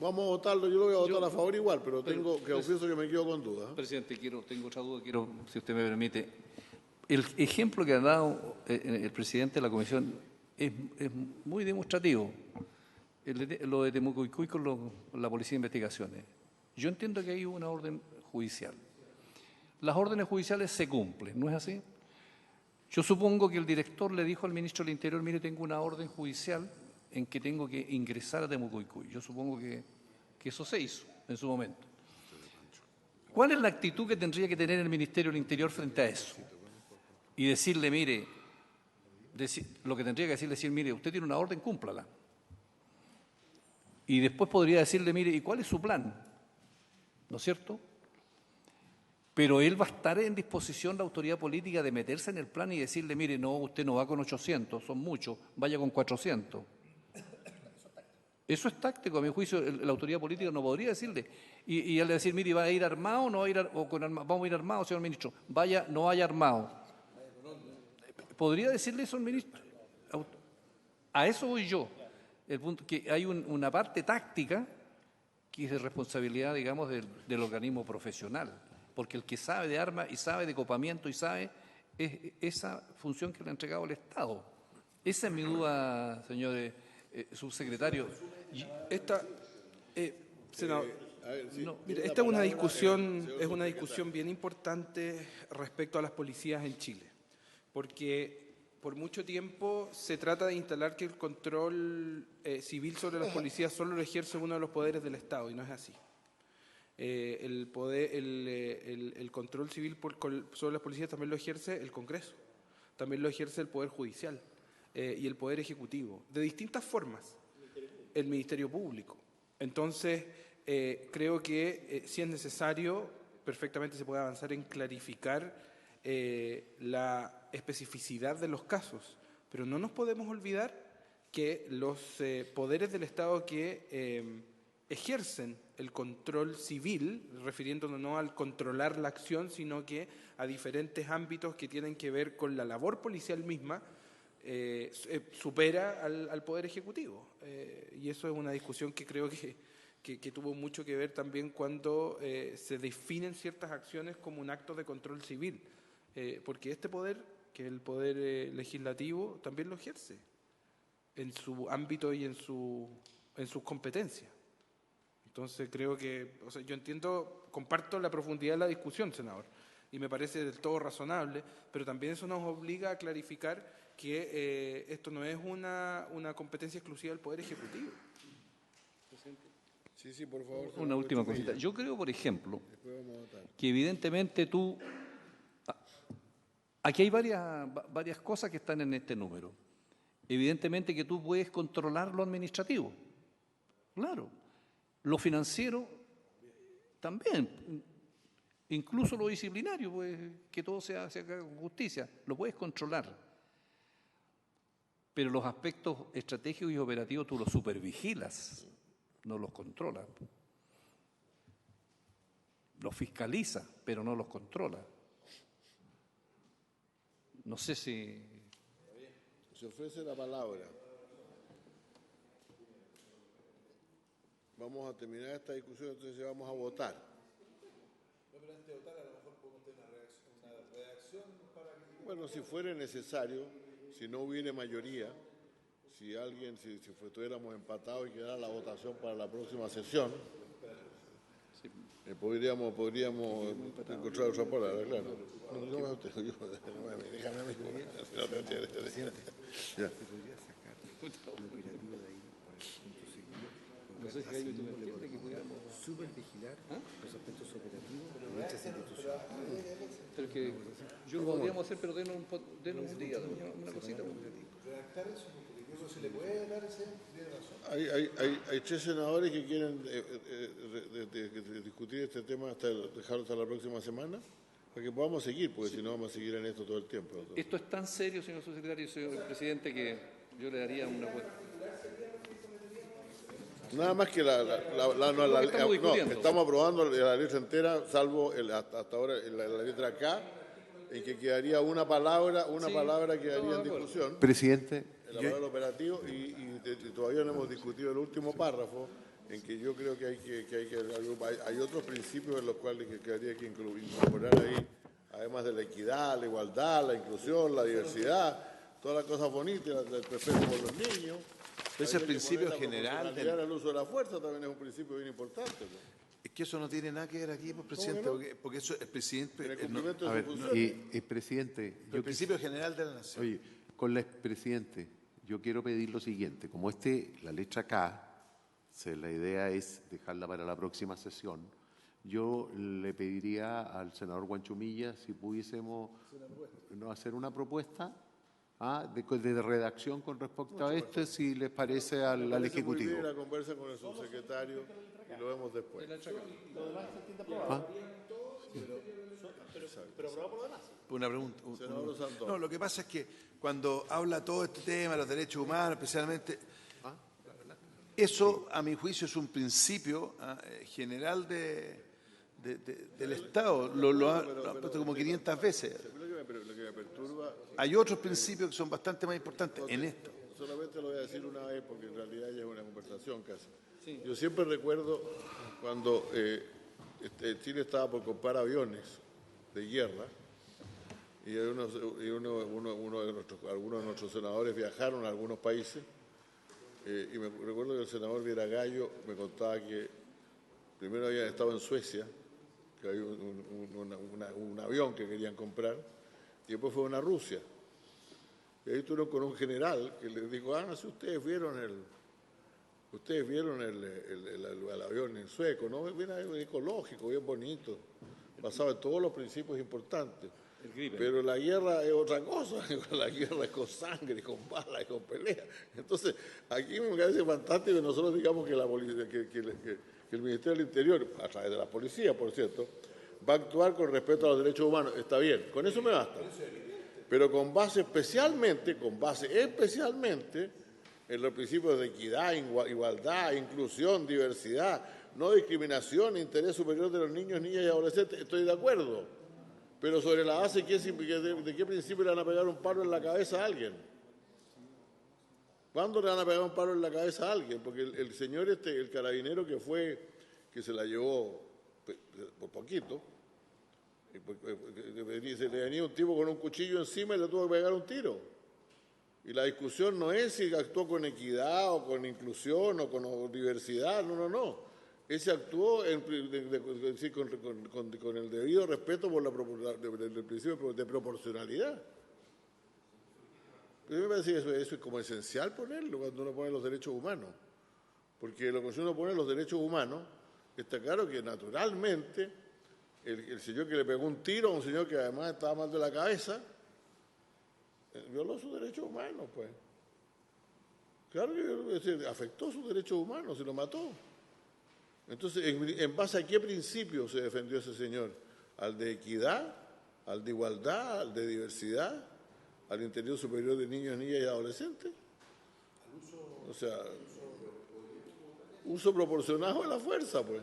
vamos a votarlo, yo lo voy a votar a favor igual, pero confieso que me quedo con dudas. Presidente, tengo otra duda, si usted me permite. El ejemplo que ha dado el presidente de la Comisión es muy demostrativo. Lo de Temucuicui con la Policía de Investigaciones. Yo entiendo que hay una orden judicial. Las órdenes judiciales se cumplen, ¿no es así? Yo supongo que el director le dijo al ministro del Interior, mire, tengo una orden judicial en que tengo que ingresar a Temucuicui. Yo supongo que eso se hizo en su momento. ¿Cuál es la actitud que tendría que tener el Ministerio del Interior frente a eso? Y decirle, mire, lo que tendría que decir, mire, usted tiene una orden, cúmplala. Y después podría decirle, mire, ¿y cuál es su plan? ¿No es cierto? Pero él va a estar en disposición, la autoridad política, de meterse en el plan y decirle, mire, no, usted no va con 800, son muchos, vaya con 400. Eso es táctico, a mi juicio, la autoridad política no podría decirle. Y él le decir, mire, ¿va a ir armado o no va a ir vamos a ir armados, señor ministro? Vaya, no vaya armado. ¿Podría decirle eso al ministro? A eso voy yo. El punto que hay una parte táctica que es de responsabilidad, digamos, del organismo profesional, porque el que sabe de armas y sabe de copamiento y sabe es esa función que le ha entregado el Estado. Esa es mi duda, señor subsecretario. Senador, esta es una discusión bien importante respecto a las policías en Chile, porque por mucho tiempo se trata de instalar que el control civil sobre las policías solo lo ejerce uno de los poderes del Estado, y no es así. El control civil sobre las policías también lo ejerce el Congreso, también lo ejerce el Poder Judicial y el Poder Ejecutivo, de distintas formas, el Ministerio Público. Entonces, creo que si es necesario, perfectamente se puede avanzar en clarificar la especificidad de los casos, pero no nos podemos olvidar que los poderes del Estado que ejercen el control civil, refiriéndonos no al controlar la acción, sino que a diferentes ámbitos que tienen que ver con la labor policial misma, supera al Poder Ejecutivo. Y eso es una discusión que creo que tuvo mucho que ver también cuando se definen ciertas acciones como un acto de control civil, porque este poder, que es el poder legislativo, también lo ejerce en su ámbito y en sus competencias. Entonces creo que, o sea, yo comparto la profundidad de la discusión, senador, y me parece del todo razonable, pero también eso nos obliga a clarificar que esto no es una competencia exclusiva del Poder Ejecutivo. Sí, por favor. Una última cosita. Yo creo, por ejemplo, que evidentemente aquí hay varias cosas que están en este número. Evidentemente que tú puedes controlar lo administrativo. Claro. Lo financiero también. Incluso lo disciplinario, pues, que todo se haga con justicia. Lo puedes controlar. Pero los aspectos estratégicos y operativos tú los supervigilas, no los controlas. Los fiscaliza, pero no los controla. No sé si... Se ofrece la palabra. Vamos a terminar esta discusión, entonces vamos a votar. Pero antes de votar, a lo mejor podemos tener una reacción para que... Bueno, si fuera necesario, si no hubiera mayoría, si estuviéramos empatados y quedara la votación para la próxima sesión, podríamos encontrar otra palabra, claro. No, déjame a mí. Ya. No sé si hay que pudiéramos supervigilar los aspectos operativos de estas instituciones. Pero que yo lo podríamos hacer, pero denos un día, una cosita. Redactar eso, porque incluso se le puede dar ese... Hay tres senadores que quieren discutir este tema dejarlo hasta la próxima semana, para que podamos seguir, porque si no vamos a seguir en esto todo el tiempo. Esto es tan serio, señor subsecretario y señor presidente, que yo le daría una vuelta. Nada más que estamos aprobando la letra entera, salvo hasta ahora la letra K, en que quedaría una palabra quedaría en discusión. Presidente. El aval operativo y todavía no hemos discutido el último párrafo, en que yo creo que hay otros principios en los cuales habría que incorporar ahí, además de la equidad, la igualdad, la inclusión, la diversidad, todas las cosas bonitas, el respeto por los niños. Es el principio general El uso de la fuerza también es un principio bien importante, ¿no? Es que eso no tiene nada que ver aquí, pues, presidente, porque eso el presidente... Presidente... El principio general de la nación. Oye, presidente, yo quiero pedir lo siguiente. Como la letra K, la idea es dejarla para la próxima sesión, yo le pediría al senador Guanchumilla si pudiésemos hacer una propuesta de redacción con respecto a si les parece al Ejecutivo. Muy bien, la conversa con el subsecretario y lo vemos después. Pero aprobado por lo demás. Una pregunta. No, lo que pasa es que cuando habla todo este tema, los derechos humanos, especialmente, eso, a mi juicio, es un principio general del Estado. Lo ha puesto como 500 veces. Lo que me perturba... Hay otros principios que son bastante más importantes en esto. Solamente lo voy a decir una vez, porque en realidad ya es una conversación casi. Sí. Yo siempre recuerdo cuando Chile estaba por comprar aviones de guerra, y algunos de nuestros senadores viajaron a algunos países, y me recuerdo que el senador Vieragallo me contaba que primero habían estado en Suecia, que había un avión que querían comprar, y después fueron a Rusia. Y ahí estuvieron con un general que les dijo, si ustedes vieron el avión en sueco, ¿no? Bien ecológico, bien bonito, basado en todos los principios importantes. Pero la guerra es otra cosa, la guerra es con sangre, con balas, con peleas. Entonces, aquí me parece fantástico que nosotros digamos que el Ministerio del Interior, a través de la policía, por cierto, va a actuar con respeto a los derechos humanos. Está bien, con eso me basta. Pero con base especialmente en los principios de equidad, igualdad, inclusión, diversidad, no discriminación, interés superior de los niños, niñas y adolescentes, estoy de acuerdo. Pero sobre la base de qué principio le van a pegar un palo en la cabeza a alguien. ¿Cuándo le van a pegar un palo en la cabeza a alguien? Porque el señor el carabinero que se la llevó por poquito, se le venía un tipo con un cuchillo encima y le tuvo que pegar un tiro. Y la discusión no es si actuó con equidad o con inclusión o con diversidad, no. Ese actuó con el debido respeto por el principio de proporcionalidad. A mí me parece que eso es como esencial ponerlo cuando uno pone los derechos humanos. Porque cuando uno pone los derechos humanos, está claro que naturalmente el señor que le pegó un tiro a un señor que además estaba mal de la cabeza, violó sus derechos humanos, pues. Claro que afectó sus derechos humanos, se lo mató. Entonces, ¿en base a qué principio se defendió ese señor? ¿Al de equidad? ¿Al de igualdad? ¿Al de diversidad? ¿Al interior superior de niños, niñas y adolescentes? O sea, uso proporcionado de la fuerza, pues.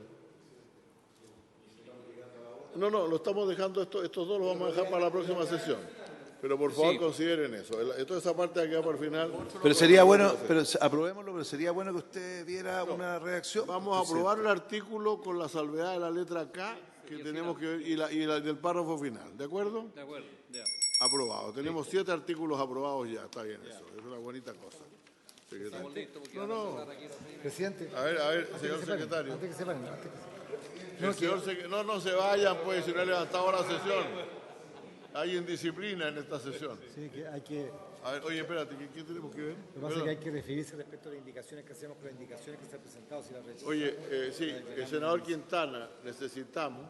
No, lo estamos dejando, estos dos los vamos a dejar para la próxima sesión. Pero por favor consideren eso. Toda esa parte va a quedar para el final. Pero sería bueno, aprobémoslo, pero sería bueno que usted viera una reacción. Vamos a aprobar el artículo con la salvedad de la letra K que tenemos que ver y la del párrafo final. ¿De acuerdo? De acuerdo, ya. Aprobado. Tenemos 7 artículos aprobados ya. Está bien eso. Es una bonita cosa. Estamos listos porque No. Presidente. A ver, señor secretario. Antes que se paren. No se vayan, pues, si no he levantado la sesión. Hay indisciplina en esta sesión. Sí, que hay que... A ver, oye, espérate, ¿qué tenemos que ver? Lo que pasa es que hay que referirse respecto a las indicaciones que hacemos con las indicaciones que se han presentado. Si las rechazan. Oye, sí, el senador Quintana, necesitamos,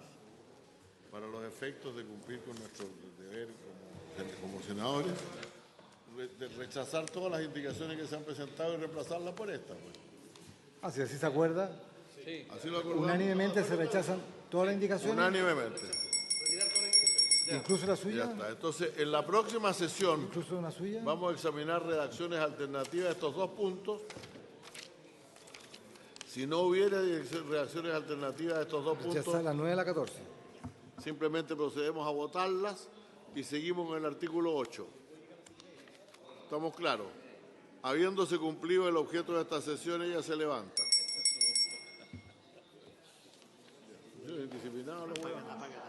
para los efectos de cumplir con nuestro deber como senadores, de rechazar todas las indicaciones que se han presentado y reemplazarlas por esta. Pues. Si así se acuerda, Así lo acordamos. unánimemente se rechazan todas las indicaciones. Unánimemente. Incluso la suya. Ya está. Entonces, en la próxima sesión Incluso una suya. vamos a examinar redacciones alternativas a estos dos puntos. Si no hubiera redacciones alternativas a estos dos Rechazar puntos, la 9 a la 14. simplemente procedemos a votarlas y seguimos con el artículo 8. ¿Estamos claros? Habiéndose cumplido el objeto de esta sesión, ella se levanta. Indisciplinado, no voy a